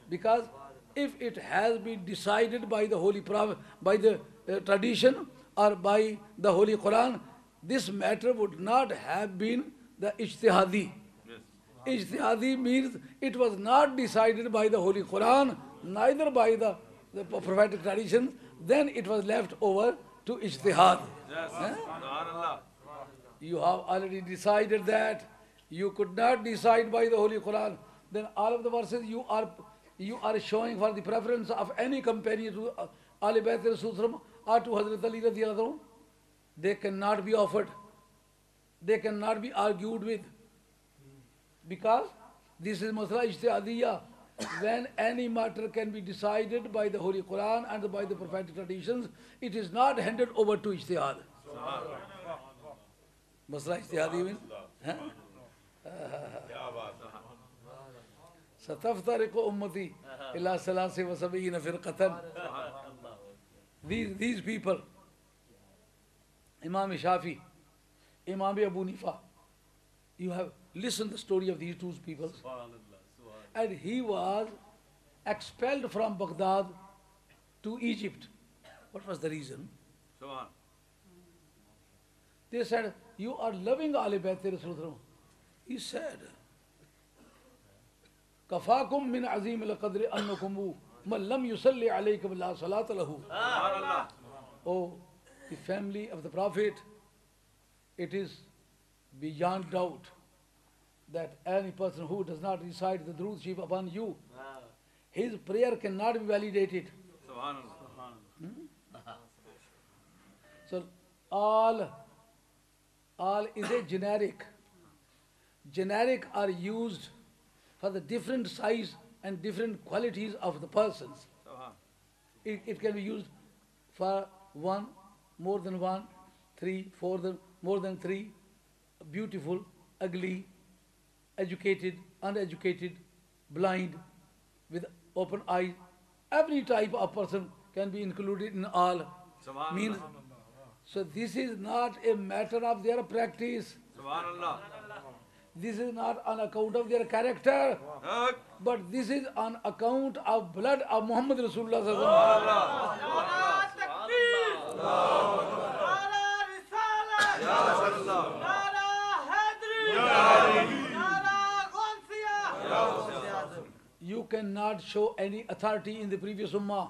Because if it has been decided by the Holy Prophet, by the tradition or by the Holy Quran, this matter would not have been the ijtihadi. Ijtihadi means it was not decided by the Holy Quran, neither by the prophetic traditions, then it was left over to ijtihad. You have already decided that you could not decide by the Holy Quran, then all of the verses you are showing for the preference of any companion to Ahl Bayt Rasul or to Hazrat Ali radiyallahu anhu, they cannot be offered, they cannot be argued with, because this is masla ijtihadiyya. When any matter can be decided by the Holy Quran and by the prophetic traditions, it is not handed over to ijtihad. Masla ijtihadi means ستفترق أمتي إلى 73 فرقة. These people, Imam Shafi, Imam Abu Nifa, you have listened the story of these two people. And he was expelled from Baghdad to Egypt. What was the reason? They said, you are loving Ahl Bayt Rasul. He said, كفاكم من عظيم القدر أنكم من لم يصلي عليكم لا صلاة له. Oh, the family of the Prophet, it is beyond doubt that any person who does not recite the Durood Sharif upon you, his prayer cannot be validated. So all is a generic. Generic are used for the different size and different qualities of the persons. It can be used for one, more than one, three, four, more than three, beautiful, ugly, educated, uneducated, blind, with open eyes. Every type of person can be included in all. Means, so this is not a matter of their practice. This is not on account of their character, Haq. but this is on account of blood of Muhammad Rasulullah sallallahu alaihi wasallam. Subhanallah. Ya Rasulullah. You cannot show any authority in the previous ummah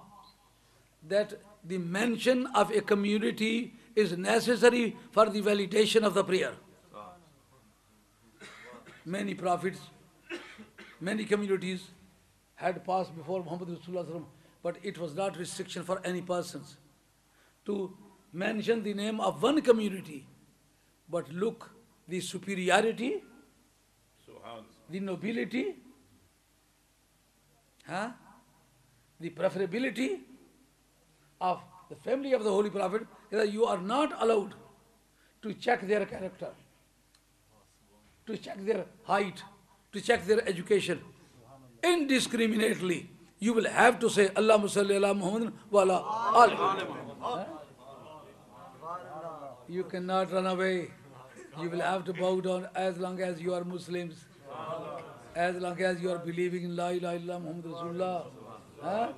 that the mention of a community is necessary for the validation of the prayer. Many prophets, many communities had passed before Muhammad Rasulullah sallallahu alaihi wasallam, but it was not restriction for any persons to mention the name of one community. But look, the superiority, the nobility, the preferability of the family of the Holy Prophet is that you are not allowed to check their character, to check their height, to check their education. Indiscriminately, you will have to say, Allahumma salli ala Muhammad wa ala ali Muhammad. You cannot run away. You will have to bow down as long as you are Muslims, as long as you are believing in La ilaha illallah Muhammad Rasulullah.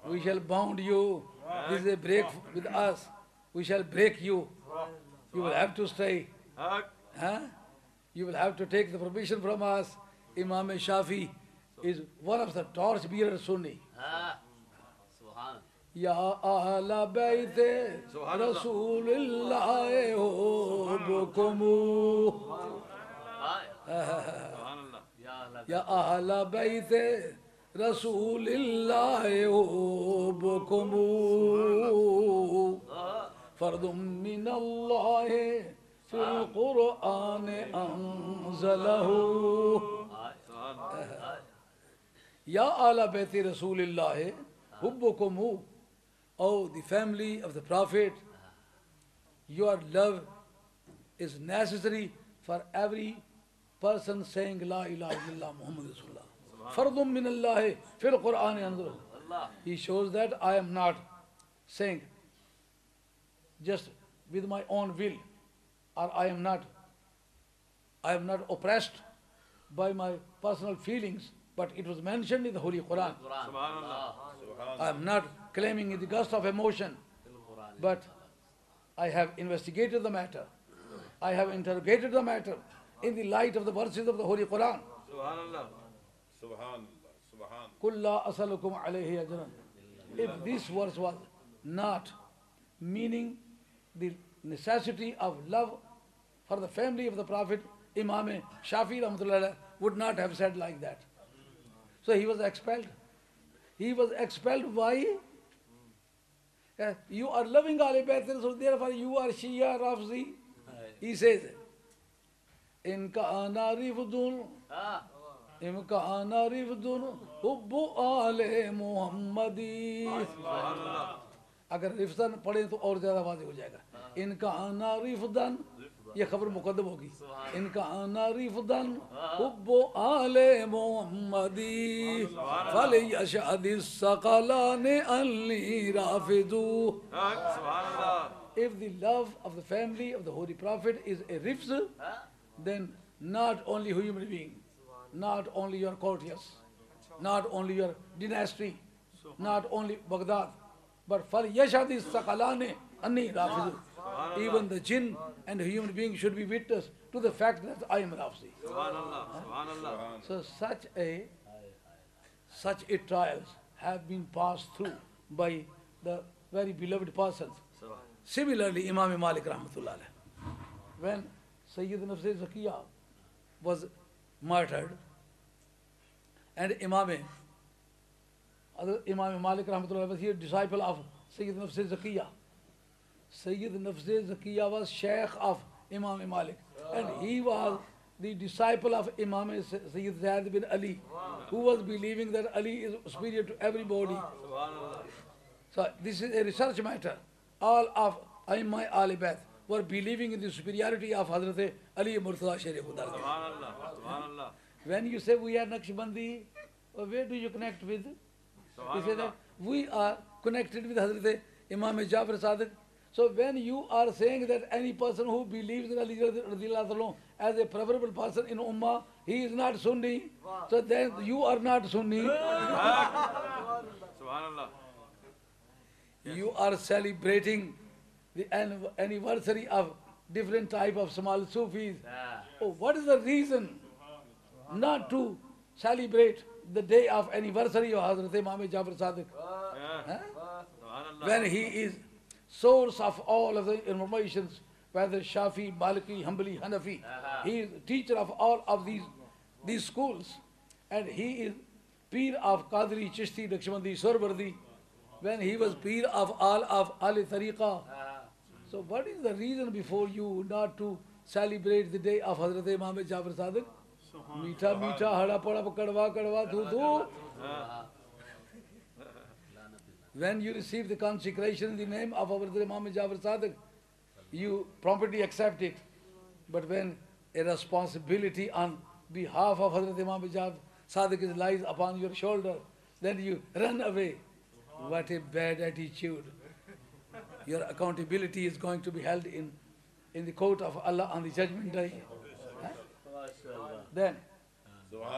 We shall bound you. This is a break with us. We shall break you. You will have to stay. You will have to take the permission from us. Imam Shafi is one of the torch bearers Sunni. Ya Ahla Bayt Rasulillah hubbukumu. Ya Ahla Bayt Rasulillah hubbukumu. Fardun min Allah fil Quran anzalahu. Ya Ahla Bayt Rasulillah hubbukumu. Oh, the family of the Prophet, your love is necessary for every person saying La ilaha illallah Muhammad Rasulullah. Fardun min Allah fil Quran anzalahu. He shows that I am not saying just with my own will, or I am not oppressed by my personal feelings, but it was mentioned in the Holy Quran. I am not claiming in the gust of emotion, but I have investigated the matter. I have interrogated the matter in the light of the verses of the Holy Quran. Subhanallah. Subhanallah. Subhanallah. Kulla asalukum alayhi ajran. If this verse was not meaning the necessity of love for the family of the Prophet, Imam Shafi rahmatullah would not have said like that. So he was expelled. He was expelled. Why? You are loving Ahl Bayt, so therefore you are Shia Rafzi. He says, Inka ana rifdun hubbu Ahl Muhammadi. अगर रिफ्दन पढ़े तो और ज्यादा वाज़ेह हो जाएगा. इनका आना रिफ्दन, ये खबर मुकद्दम होगी. इनका आना रिफ्दन हुब्बु आले मोहम्मदी फलियशहदिस सक़लाने अन्नी राफ़िदू. If the love of the family of the Holy Prophet is a rifz, then not only human being, not only your courtiers, not only your dynasty, not only Baghdad, but for Yashadi Sakalane Anni Rafidu. Even the jinn and the human being should be witness to the fact that I am Rafzi. So such a trials have been passed through by the very beloved persons. Similarly, Imam Malik Rahmatullah alayh, when Sayyid Nafs Zakiya was martyred, and Imam Malik Rahmatullah was a disciple of Sayyid Nafs Zakiya. Sayyid Nafs Zakiya was Sheikh of Imam Malik, and he was the disciple of Imam Sayyid Syed bin Ali, who was believing that Ali is superior to everybody. So this is a research matter. All of Aimma Ahl Bayt were believing in the superiority of Hazrat Ali Murtada Sharif. When you say we are Naqshbandi, where do you connect with? You say that we are connected with Hazrat Imam Jafar Sadiq. So when you are saying that any person who believes in Ali radiallahu anhu as a preferable person in Ummah, he is not Sunni, so then you are not Sunni. Subhanallah. You are celebrating the anniversary of different type of small Sufis. Oh, what is the reason not to celebrate the day of anniversary of Hazrat Imam Jafar Sadiq? Huh? When he is source of all of the informations, whether Shafi, Maliki, Hanbali, Hanafi, he is teacher of all of these schools, and he is Peer of Qadri, Chishti, Naqshbandi, Surwardi, when he was Peer of all of Ali Tariqa. So what is the reason before you not to celebrate the day of Hazrat Imam Jafar Sadiq? Meetha, meetha, hada, pada, kadwa, kadwa, dhu, dhu. When you receive the consecration in the name of Hazrat Imam Jafar Sadiq, you promptly accept it. But when a responsibility on behalf of Hazrat Imam Jafar Sadiq lies upon your shoulder, then you run away. What a bad attitude. Your accountability is going to be held in the court of Allah on the judgment day. Huh? Then,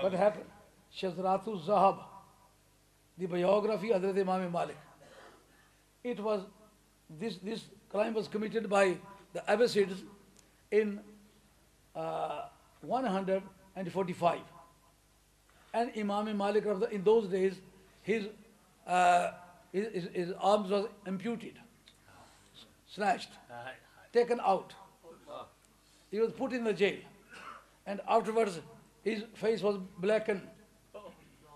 what happened? Shazratul Zahab, the biography of Hazrat Imam Malik. It was, this crime was committed by the Abbasids in 145. And Imam Malik, in those days, his arms was amputed, snatched, taken out. He was put in the jail. And afterwards, his face was blackened.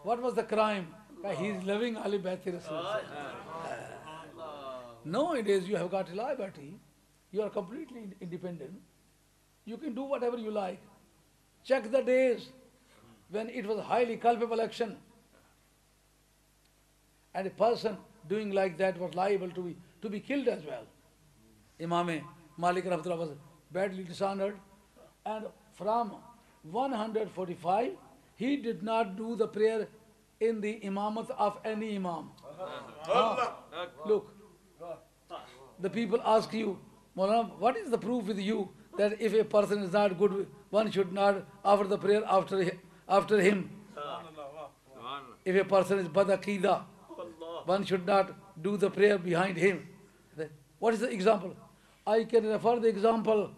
What was the crime? He is loving Ali Bayt Rasul. Nowadays, you have got liberty. You are completely independent. You can do whatever you like. Check the days when it was highly culpable action. And a person doing like that was liable to be killed as well. Imam Malik Rahmatullah was badly dishonored. And from 145, he did not do the prayer in the imamat of any imam. Look, the people ask you, Maulana, what is the proof with you that if a person is not good, one should not offer the prayer after him? If a person is bad aqidah, one should not do the prayer behind him. What is the example? I can refer the example,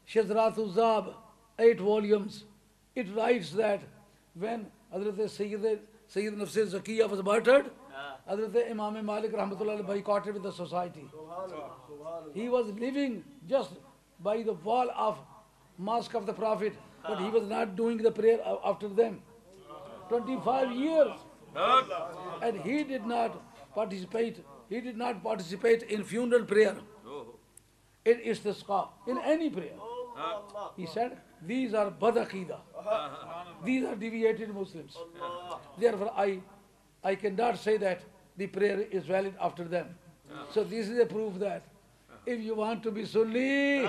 Shazratul Zab, 8 volumes. It writes that when Hazrat Sayyid Nafs Zakiyah was martyred, Hazrat Imam Malik Rahmatullah boycotted with the society. He was living just by the wall of Mosque of the Prophet, but he was not doing the prayer after them. 25 years. And he did not participate in funeral prayer, in istisqa, in any prayer. He said, these are bad aqidah. These are deviated Muslims. Therefore, I cannot say that the prayer is valid after them. So this is a proof that if you want to be Sunni,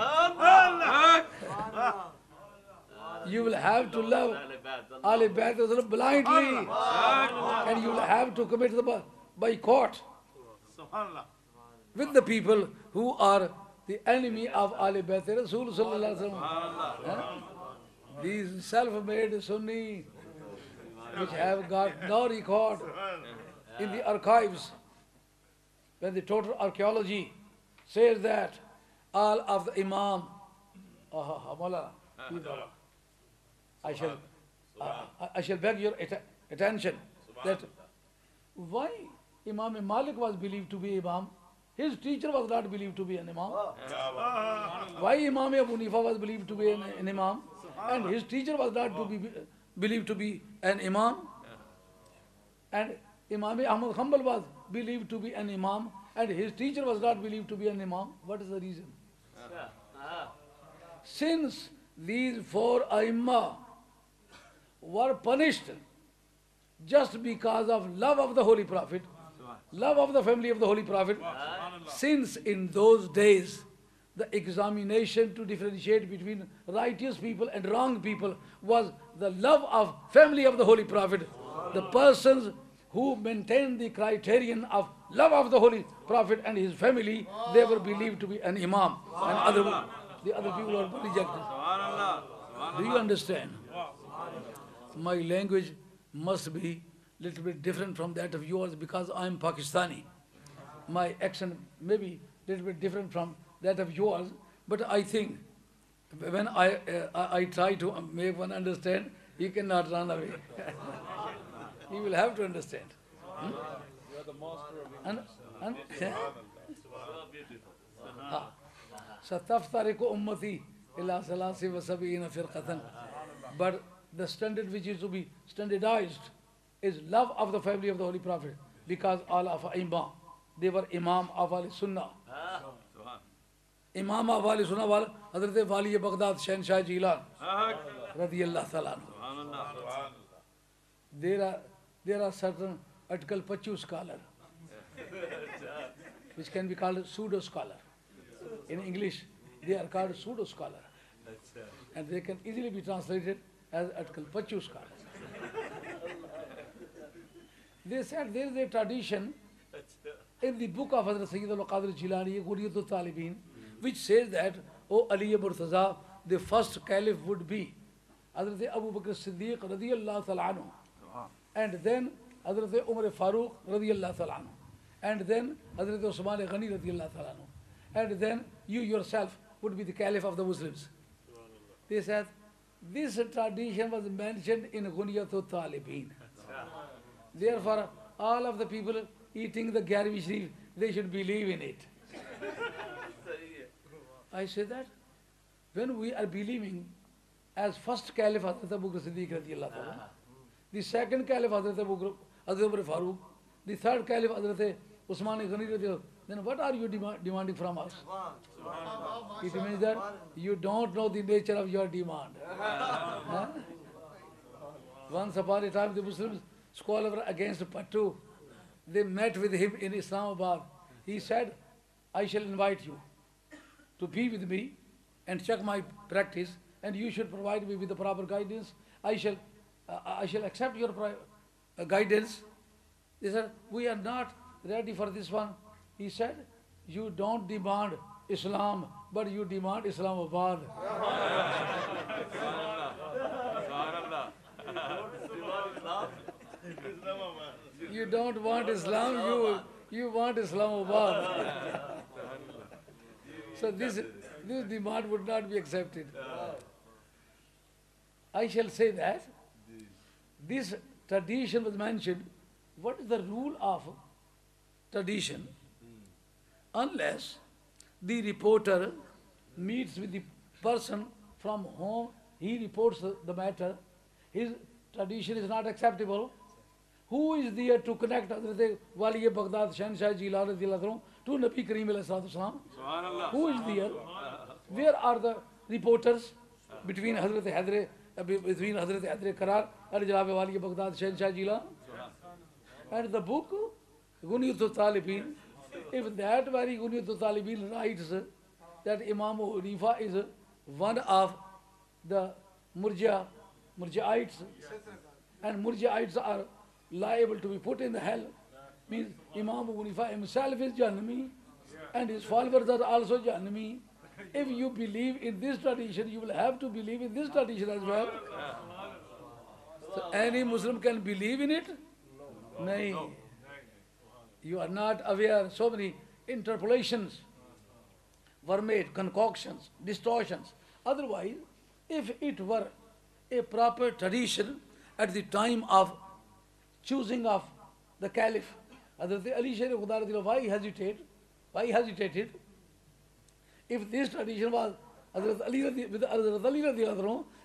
you will have to love Ali Bayt Rasul blindly, and you will have to commit the boycott with the people who are the enemy of Ali Bayt Rasul sallallahu alaihi wasallam. These self-made Sunni, which have got no record in the archives, when the total archaeology says that all of the Imam, I shall beg your attention that why Imam Malik was believed to be Imam, his teacher was not believed to be an Imam. Why Imam Abu Hanifa was believed to be an Imam, and his teacher was not to be believed to be an Imam, and Imam Ahmad Hanbal was believed to be an Imam, and his teacher was not believed to be an Imam. What is the reason? Since these 4 Aimma were punished just because of love of the Holy Prophet, love of the family of the Holy Prophet, since in those days the examination to differentiate between righteous people and wrong people was the love of family of the Holy Prophet, the persons who maintained the criterion of love of the Holy Prophet and his family, they were believed to be an Imam, and the other people were rejected. Do you understand? My language must be little bit different from that of yours because I am Pakistani. My accent may be little bit different from that of yours, but I think when I try to make one understand, he cannot run away. He will have to understand. You are the master of ستفترق أمتي إلى ثلاث وسبعين فرقة. But the standard which is to be standardized is love of the family of the Holy Prophet, because all of Imam, they were Imam of Al Sunnah. Imam of Al Sunnah wal Hazrat Wali Baghdad Shah Jilani radiyallahu ta'ala anhu. There are certain article Pachu scholar which can be called pseudo scholar. In English, they are called pseudo scholar, and they can easily be translated as article Pachu scholar. They said there is a tradition in the book of Hazrat Syed Qadir Jilani, Ghuniyatul Talibin, which says that, O Ali Murtaza, the first caliph would be Hazrat Abu Bakr Siddiq radiyallahu ta'ala anhu, and then Hazrat Umar Farooq radiyallahu ta'ala anhu, and then Hazrat Usman Ghani radiyallahu ta'ala anhu, and then you yourself would be the caliph of the Muslims. They said this tradition was mentioned in Ghuniyatul Talibin. Therefore, all of the people eating the Garvi Sharif, they should believe in it. I say that when we are believing as first caliph Hazrat Abu Bakr Siddiq radiyallahu ta'ala, the second caliph Hazrat Umar Farooq, the third caliph Hazrat Usman Ghani radiyallahu, then what are you demanding from us? It means that you don't know the nature of your demand. Huh? Once upon a time, the Muslims scholar were against Pattu. They met with him in Islamabad. He said, I shall invite you to be with me and check my practice, and you should provide me with the proper guidance. I shall accept your guidance. They said, we are not ready for this one. He said, you don't demand Islam, but you demand Islamabad. You don't want Islam, you want Islamabad. So this demand would not be accepted. I shall say that this tradition was mentioned. What is the rule of tradition? Unless the reporter meets with the person from whom he reports the matter, his tradition is not acceptable. Who is there to connect Hazrat Wali Baghdad Shah Jilani to Nabi Kareem alayhi salatu wasalam? Who is there? Where are the reporters between Hazrat Hadre Karar and Jalab Wali Baghdad Shah Jilani? And the book Ghuniyatul Talibin, if that very Ghuniyatul Talibin writes that Imam Hanifa is one of the Murji'ites, and Murji'ites are liable to be put in the hell, means Imam Hanifa himself is Jahannami and his followers are also Jahannami. If you believe in this tradition, you will have to believe in this tradition as well. So any Muslim can believe in it? No. You are not aware. So many interpolations were made, concoctions, distortions. Otherwise, if it were a proper tradition at the time of choosing of the caliph, Hazrat Ali Sharif Khuda, why hesitated? If this tradition was Hazrat Ali,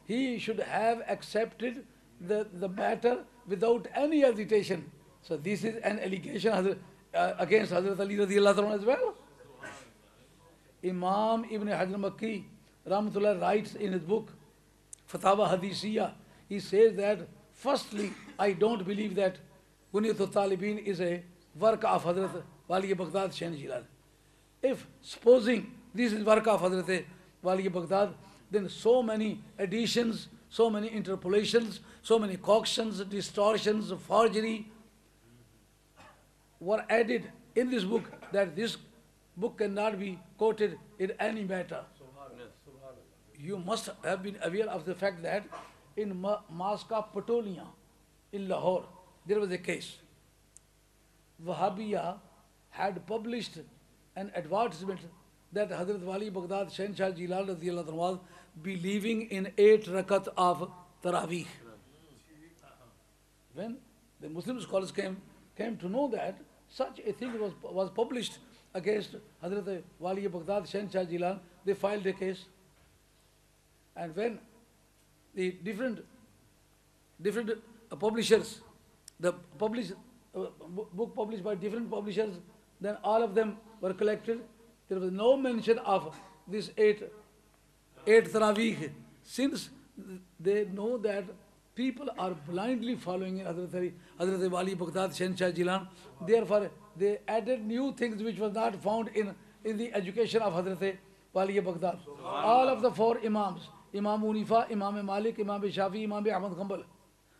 he should have accepted the matter without any hesitation. So this is an allegation against Hazrat Ali as well. Imam Ibn Hajar Makki Rahmatullah writes in his book Fatawa Hadithiyya, he says that firstly, I don't believe that Ghuniyatul Talibin is a work of Hazrat Wali Baghdad Shah Jilani. If supposing this is work of Hazrat Wali Baghdad, then so many additions, so many interpolations, so many concoctions, distortions, forgery were added in this book that this book cannot be quoted in any matter. you must have been aware of the fact that in Mosque of Patolia in Lahore, there was a case. Wahhabiya had published an advertisement that Hazrat Wali Baghdad Shah Jilani radiyallahu anhu was believing in 8 rakat of Taraweeh. When the Muslim scholars came to know that such a thing was published against Hazrat Wali Baghdad Shah Jilani, they filed a case. And when the different publishers, the book published by different publishers, then all of them were collected. There was no mention of this 8 Taraweeh, since they know that people are blindly following Hazrat Wali Baghdad Shah Jilani. Therefore, they added new things which was not found in the education of Hazrat Wali Baghdad. All of the 4 Imams, Imam Hanifa, Imam Malik, Imam Shafi, Imam Ahmad Hanbal,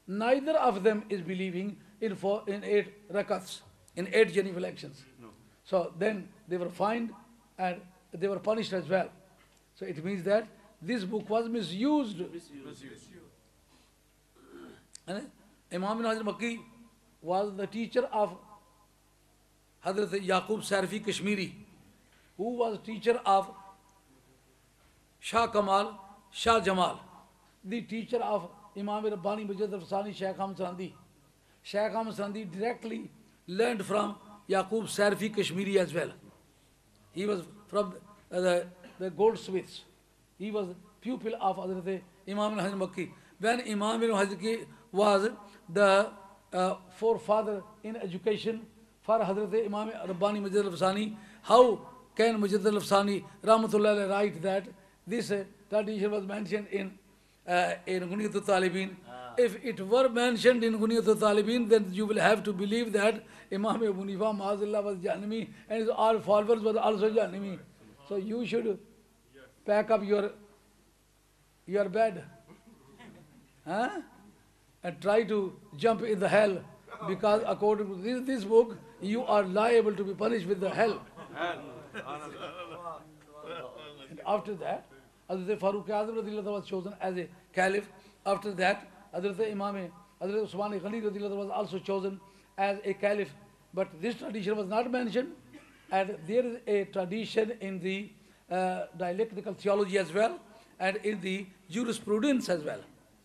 neither of them is believing in 8 rakats, in 8 genuflections. No. So then they were fined and they were punished as well. So it means that this book was misused. And Imam Ibn Hajar Makki was the teacher of Hazrat Yaqub Sarfi Kashmiri, who was teacher of Shah Kamal, Shah Jamal, the teacher of Imam Rabbani Majid Afsani Shaykh Ahmad Sandi. Shaykh Ahmad Sandi directly learned from Yaqub Sarfi Kashmiri as well. He was from the goldsmiths. He was pupil of Hazrat Imam Ibn Hajar Makki. When Imam Ibn Hajar was the forefather in education for Hazrat Imam Rabbani Majid Afsani, how can Majid Afsani Rahmatullah write that this tradition was mentioned in Ghuniyatul Talibin? If it were mentioned in Ghuniyatul Talibin, then you will have to believe that Imam Abu Hanifa Ma'azillah was Jahannami and his all followers were also Jahannami. So you should pack up your bed, and try to jump in the hell, because according to this book, you are liable to be punished with the hell. And after that, Hazrat Farooq Azam radiyallahu anhu was chosen as a caliph. After that, Hazrat Usman Ghani radiyallahu anhu was also chosen as a caliph. But this tradition was not mentioned. And there is a tradition in the dialectical theology as well, and in the jurisprudence as well.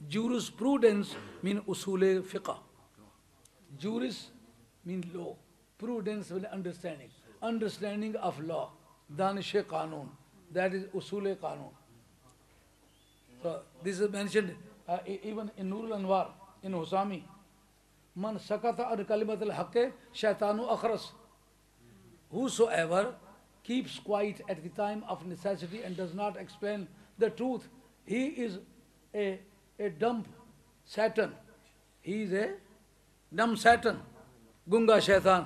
Jurisprudence means usule fiqh. Juris means law. Prudence means understanding. Understanding of law. Danish-e Qanun. That is usule Qanun. So this is mentioned even in Nur al-Anwar, in Husami. Man sakata an kalimat al-haqqe shaitanu akhras. Whosoever keeps quiet at the time of necessity and does not explain the truth, he is a dumb Satan. He is a dumb Satan. Gunga Shaitan.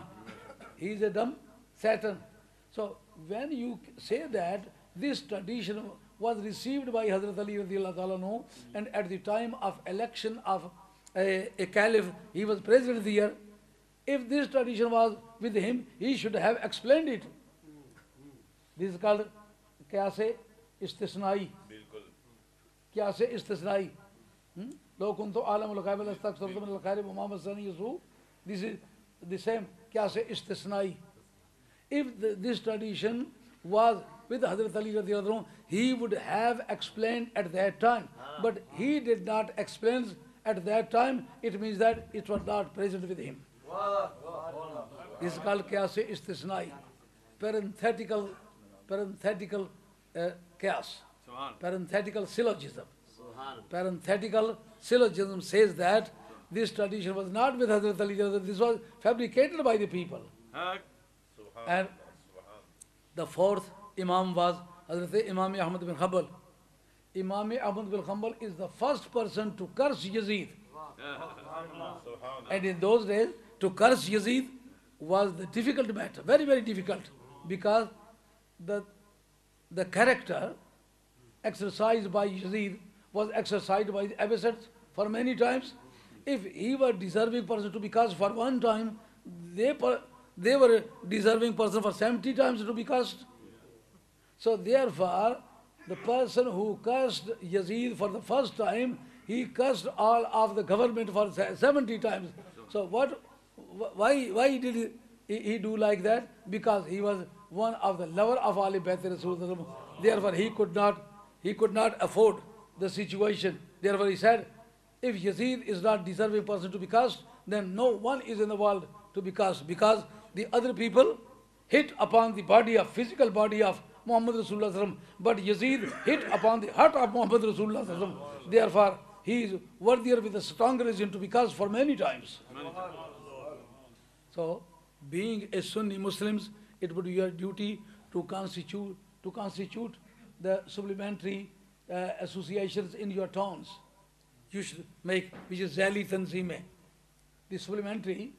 He is a dumb Satan. So when you say that this tradition was received by Hazrat Ali radiyallahu ta'ala anhu, and at the time of election of a caliph, he was president there. If this tradition was with him, he should have explained it. This is called Qiyas-e Istisnai. Qiyas-e Istisnai. Law kuntu alam al-ghaib al-astaghfirtu min al-khair wa ma massani yasu. This is the same Qiyas-e Istisnai. If this tradition was with Hazrat Ali radiyallahu anhu, he would have explained at that time. But he did not explain at that time. It means that it was not present with him. This is called Qiyas-e Istisnai. Parenthetical Qiyas. Parenthetical syllogism. Parenthetical syllogism says that this tradition was not with Hazrat Ali, this was fabricated by the people. And the 4th Imam was Hazrat Imam Ahmad bin Hanbal. Imam Ahmad bin Hanbal is the first person to curse Yazid. And in those days, to curse Yazid was the difficult matter, very, very difficult, because the character exercised by Yazid was exercised by the Abbasids for many times. If he were deserving person to be cursed for one time, they were deserving person for 70 times to be cursed. So therefore, The person who cursed Yazid for the first time, he cursed all of the government for 70 times. So why did he do like that? Because he was one of the lover of Ali Bayt Rasul. Therefore he could not afford the situation. Therefore he said, if Yazid is not deserving person to be cursed, then no one is in the world to be cursed, because the other people hit upon the body of physical body of Muhammad Rasulullah, but Yazid hit upon the heart of Muhammad Rasulullah. Therefore he is worthier with a stronger reason to be cursed for many times. So being a Sunni Muslims, it would be your duty to constitute the supplementary associations in your towns. You should make, which is Zali Tanzime. The supplementary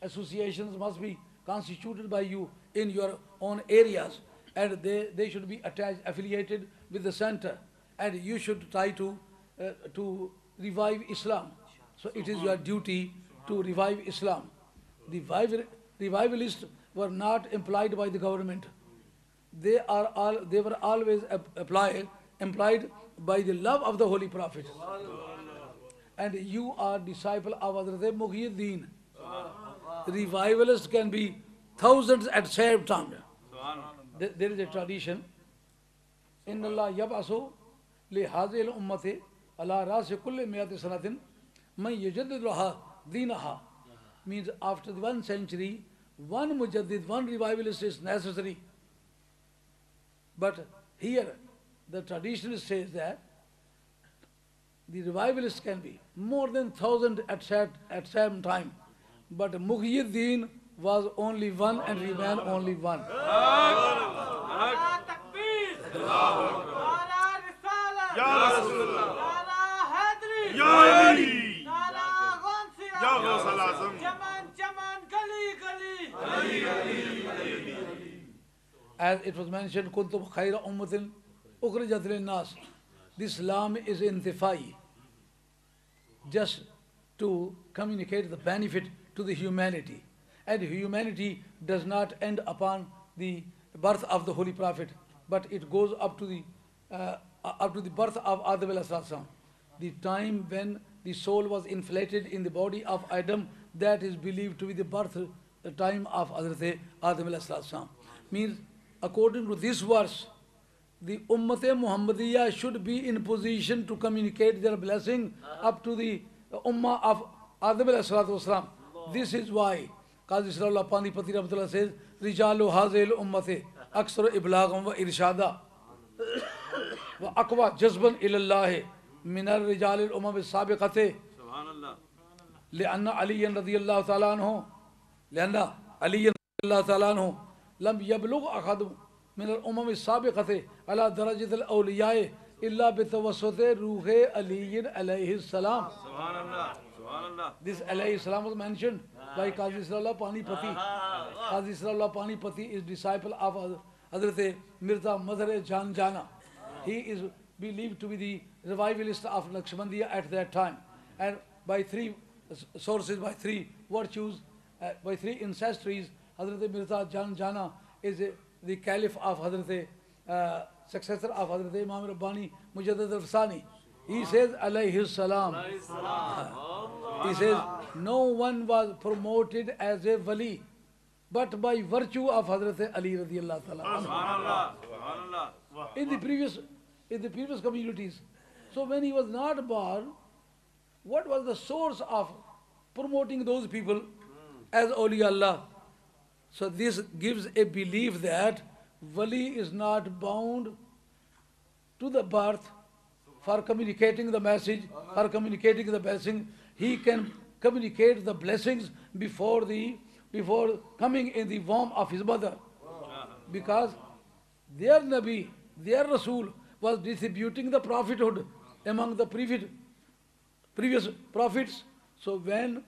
associations must be constituted by you in your own areas, and they should be attached, affiliated with the center, and you should try to revive Islam. So it is your duty to revive Islam. The revivalists were not employed by the government. They were always employed by the love of the Holy Prophet. And you are disciple of Hazrat Muhyiddin. Revivalists can be thousands at the same time. There is a tradition. Inna Allah yab'asu li hazil ummati ala rasi kulli miyati sanatin man yajaddiduha dinaha. Means after the 1 century, one mujaddid, one revivalist is necessary. But here, the traditionalist says that the revivalist can be more than 1,000 at same time. But Muhyiddin was only one and remained only one. As it was mentioned, Kuntum khayra ummatin ukhrijat lin-nas. This lam is intifai, just to communicate the benefit to the humanity. And humanity does not end upon the birth of the Holy Prophet, but it goes up to the birth of Adam alayhi salam. The time when the soul was inflated in the body of Adam, that is believed to be the time of Hazrat Adam alayhi salam. Means, according to this verse, the Ummat-e-Muhammadiyya should be in position to communicate their blessing up to the Ummah of Adam alayhi salam. This is why Qadir Sallallahu Pani Pati Rahmatullah says, Rijalu hazil ummate aksar iblagam wa irshada wa aqwa jazban ilallahi minar rijalil umam sabiqate lianna aliyan radiyallahu ta'ala anhu lianna aliyan radiyallahu ta'ala anhu lam yablugh akhadu min al-umam sabiqate ala darajat al-awliya illa bitawassut ruhe aliyin alayhi salam. This alayhi salam was mentioned by Qadir Sallallahu Pani Pati. Qadir Sallallahu Pani Pati is disciple of Hazrat Mirza Mazhar Jan Jana. He is believed to be the revivalist of Naqshbandiya at that time. And by 3 sources, by 3 virtues, by 3 ancestries, Hazrat Mirza Jan Jana is the caliph of Hazrat, successor of Hazrat Imam Rabbani Mujaddid al-Fasani. He says, alayhi salam. He says, no one was promoted as a wali, but by virtue of Hazrat Ali radiyallahu ta'ala. In the previous communities. So when he was not born, what was the source of promoting those people as awliya Allah? So this gives a belief that wali is not bound to the birth for communicating the message, for communicating the blessing. He can communicate the blessings before coming in the womb of his mother. Because their Nabi, their Rasul was distributing the prophethood among the previous prophets. So when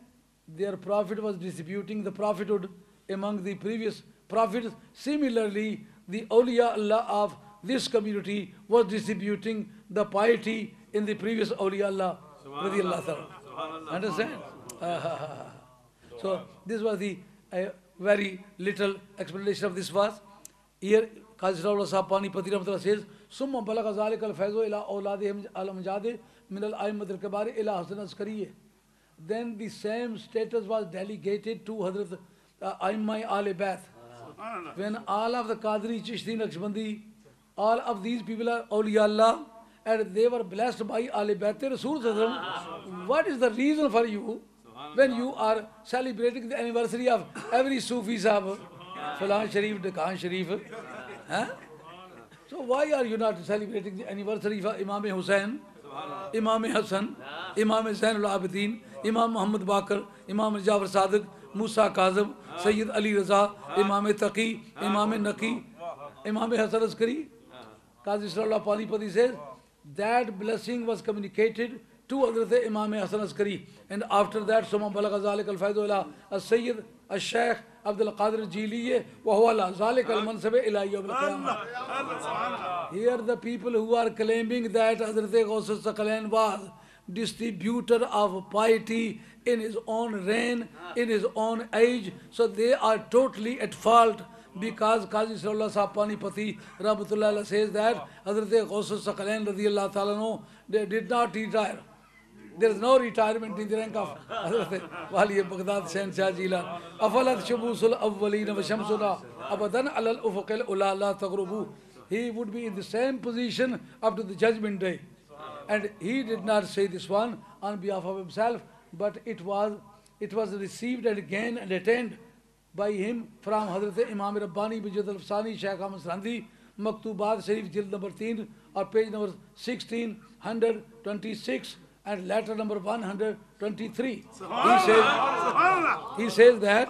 their prophet was distributing the prophethood among the previous prophets, similarly the awliya Allah of this community was distributing the piety in the previous awliya Allah. Understand? So this was the very little explanation of this verse. Here Qadir Sahib Pani Pati Rahmatullah says, ثم بلغ ذلك الفيض إلى أولادهم الأمجاد من الأئمة الكبار إلى حسن عسكري. Then the same status was delegated to Hazrat Aimma Al Bath. When all of the Qadri, Chishti, Naqshbandi, all of these people are awliya Allah, and they were blessed by Al Bath Rasul Sallallahu. What is the reason for you when you are celebrating the anniversary of every Sufi Sahib, Falan Sharif, Deccan Sharif? Huh? So why are you not celebrating the anniversary of Imam Hussain, Imam Hassan, Imam Zainul Abidin, Imam Muhammad Bakr, Imam Jafar Sadiq, Musa Kazim, Sayyid Ali Raza, Imam Taqi, Imam Naqi, Imam Hassan Askari? Qadir Sallallahu Panipati says that blessing was communicated to Hazrat Imam Hassan Askari, and after that Summa Balagha Zalik al-Faidu ila as-Sayyid al-Shaykh Abdul Qadir Jilani wa huwa la Zalik al-Mansab ila Yawm al-Qiyamah. Here the people who are claiming that Hazrat Ghaus Saqalain was distributor of piety in his own reign, in his own age, so they are totally at fault, because Qazi Sallallahu Sahab Panipati Rahmatullah says that Hazrat Ghaus Saqalain radiyallahu ta'ala anhu, they did not retire. There is no retirement in the rank of Hazrat Wali Baghdad Saint Shah Jilani. Afalat Shabusul Awwaleen wa Shamsuna Abadan alal Ufuqil Ula la Taghrubu. He would be in the same position up to the judgment day. And he did not say this one on behalf of himself, but it was received and gained and attained by him from Hazrat Imam Rabbani Bijad al-Fsani Shaykh Ahmad Srandi, Maktubat Sharif Jild number 3 or page number 1626 and letter number 123. He says that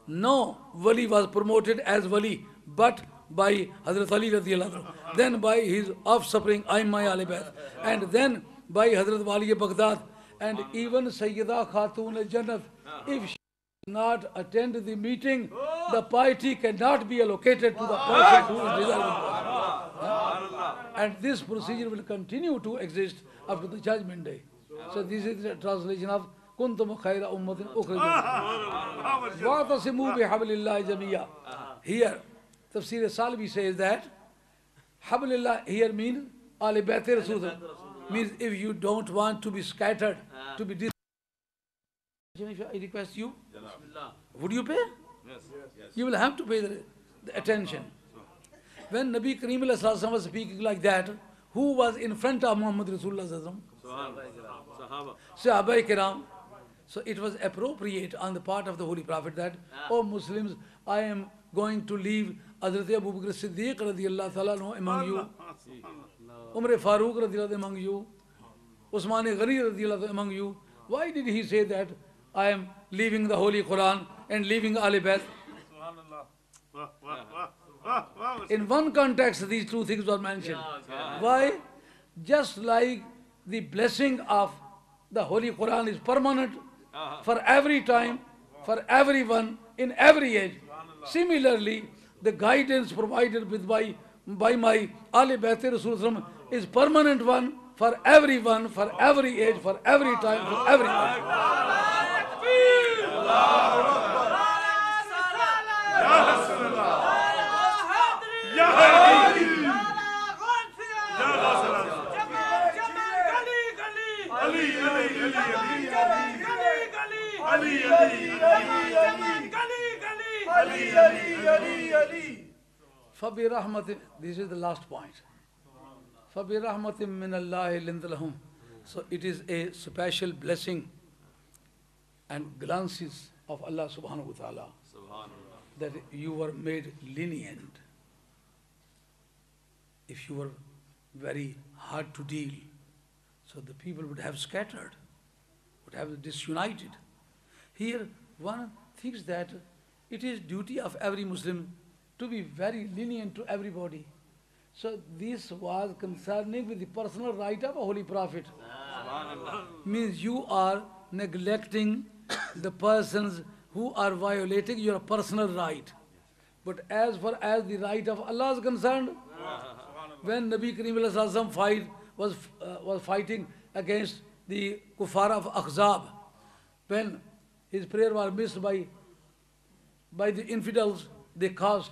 no wali was promoted as wali but by Hazrat Ali radiyallahu anhu, then by his offspring Aimma Al Bath, and then by Hazrat Wali Baghdad, and even Sayyida Khatun al-Jannat. If she does not attend the meeting, the piety cannot be allocated to the person who is deserving. And this procedure will continue to exist up to the judgment day. So this is the translation of Kuntum Khaira Ummatin Ukhrijat. Wa'tasimu bihablillahi jamiyya. Here, Tafsir Salvi says that Hablillah here means Al Baith Rasul. Means if you don't want to be scattered, to be if I request you, would you pay? Yes. You will have to pay the attention. When Nabi Kareem was speaking like that, who was in front of Muhammad Rasulullah? Sahaba Kiram. So it was appropriate on the part of the Holy Prophet that, oh Muslims, I am going to leave Hazrat Abu Bakr Siddiq radiyallahu ta'ala anhu among you, Umar Farooq radiyallahu among you, Usman Ghani radiyallahu among you. Why did he say that I am leaving the Holy Quran and leaving Al Baith? In one context, these two things were mentioned. Why? Just like the blessing of the Holy Quran is permanent for every time, for everyone, in every age. Similarly, the guidance provided by my Ali Baith Rasul is permanent one for everyone, for every age, for every time, for everyone. This is the last point. فَبِرَحْمَةٍ مِّنَ اللَّهِ لِنْتَ لَهُمْ. So it is a special blessing and glances of Allah subhanahu wa ta'ala that you were made lenient. If you were very hard to deal, so the people would have scattered, would have disunited. Here one thinks that it is duty of every Muslim to be very lenient to everybody. So this was concerning with the personal right of a Holy Prophet. Means you are neglecting the persons who are violating your personal right. But as far as the right of Allah is concerned, when Nabi Kareem was fighting against the kuffar of Akhzab, when his prayer was missed by the infidels, they caused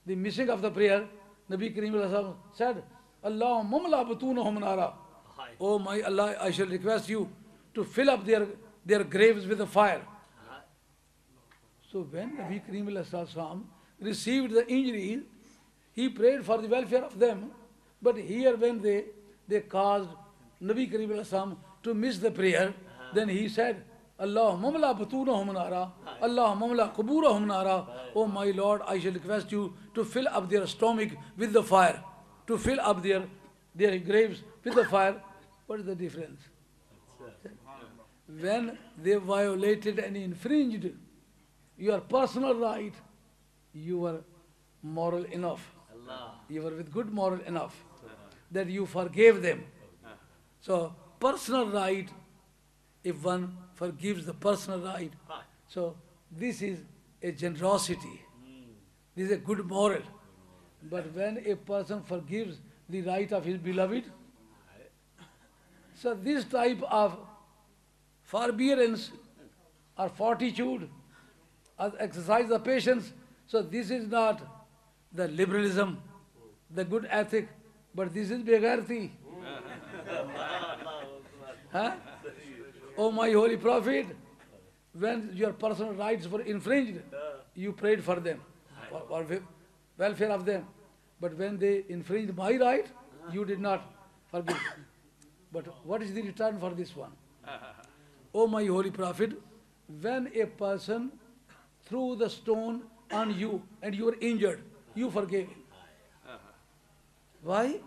the missing of the prayer. Nabi Kareem Alayhi Salam said, Allah mumla butunahum nara. Oh my Allah, I shall request you to fill up their graves with the fire. So when Nabi Kareem Alayhi Salam received the injuries, he prayed for the welfare of them. But here when they caused Nabi Kareem Alayhi Salam to miss the prayer, then he said, Allah mamla batunahum nara, Allah mamla quburahum nara. Oh my Lord, I shall request you to fill up their stomach with the fire, to fill up their graves with the fire. What is the difference? When they violated and infringed your personal right, you were moral enough. You were with good moral enough that you forgave them. So personal right, if one forgives the personal right, so this is a generosity. This is a good moral. But when a person forgives the right of his beloved, so this type of forbearance or fortitude, or exercise of patience, so this is not the liberalism, the good ethic, but this is begarti. Huh? Oh my holy Prophet, when your personal rights were infringed, you prayed for them, for welfare of them. But when they infringed my right, you did not forgive. But what is the return for this one? Oh my holy Prophet, when a person threw the stone on you and you were injured, you forgave him. Why?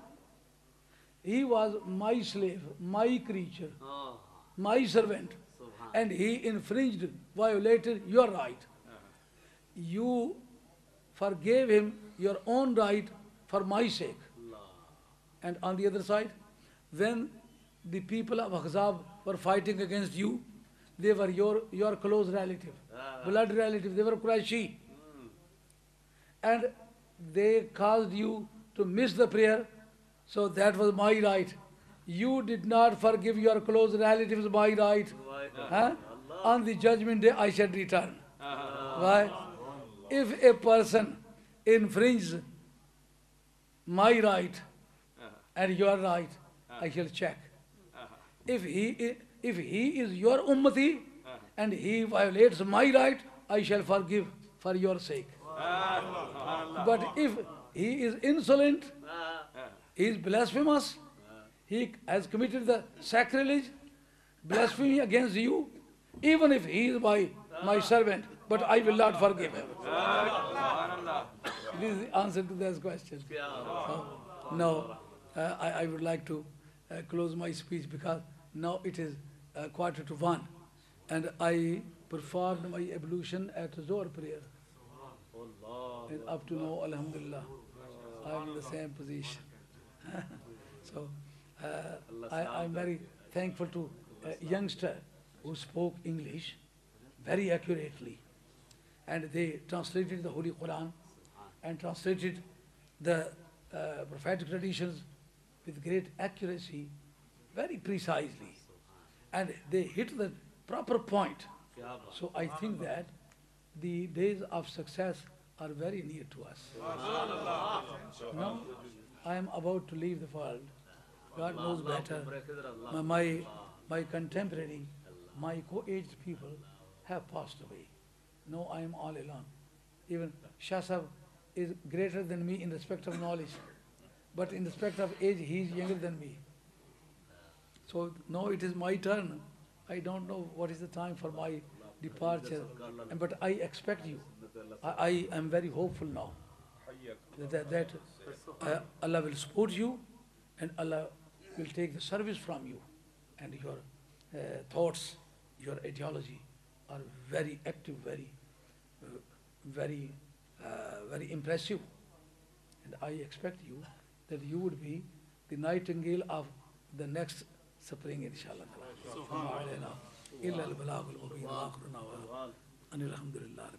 He was my slave, my creature, my servant, and he infringed, violated your right. You forgave him your own right for my sake. And on the other side, when the people of Ahzab were fighting against you, they were your close relative, blood relative, they were Quraishi. And they caused you to miss the prayer, so that was my right. You did not forgive your close relatives my right. Huh? On the judgment day I shall return. Why? If a person infringes my right and your right, I shall check. If he is your ummati and he violates my right, I shall forgive for your sake. But if he is insolent, he is blasphemous, he has committed the sacrilege, blasphemy against you, even if he is my servant, but I will not forgive him. This is the answer to this question. So, now, I would like to close my speech because now it is 1:45 and I performed my ablution at Zohar prayer. And up to now, Alhamdulillah, I am in the same position. So, I'm very thankful to a youngster who spoke English very accurately. And they translated the Holy Quran and translated the prophetic traditions with great accuracy, very precisely. And they hit the proper point. So I think that the days of success are very near to us. Now, I am about to leave the world. God knows better. My contemporary, my co-aged people have passed away. Now I am all alone. Even Shah Sahib is greater than me in respect of knowledge. But in respect of age, he is younger than me. So now it is my turn. I don't know what is the time for my departure. But I expect you. I am very hopeful now that Allah will support you and Allah will take the service from you. And your thoughts, your ideology are very active, very impressive. And I expect you that you would be the nightingale of the next spring, inshallah. Alhamdulillah.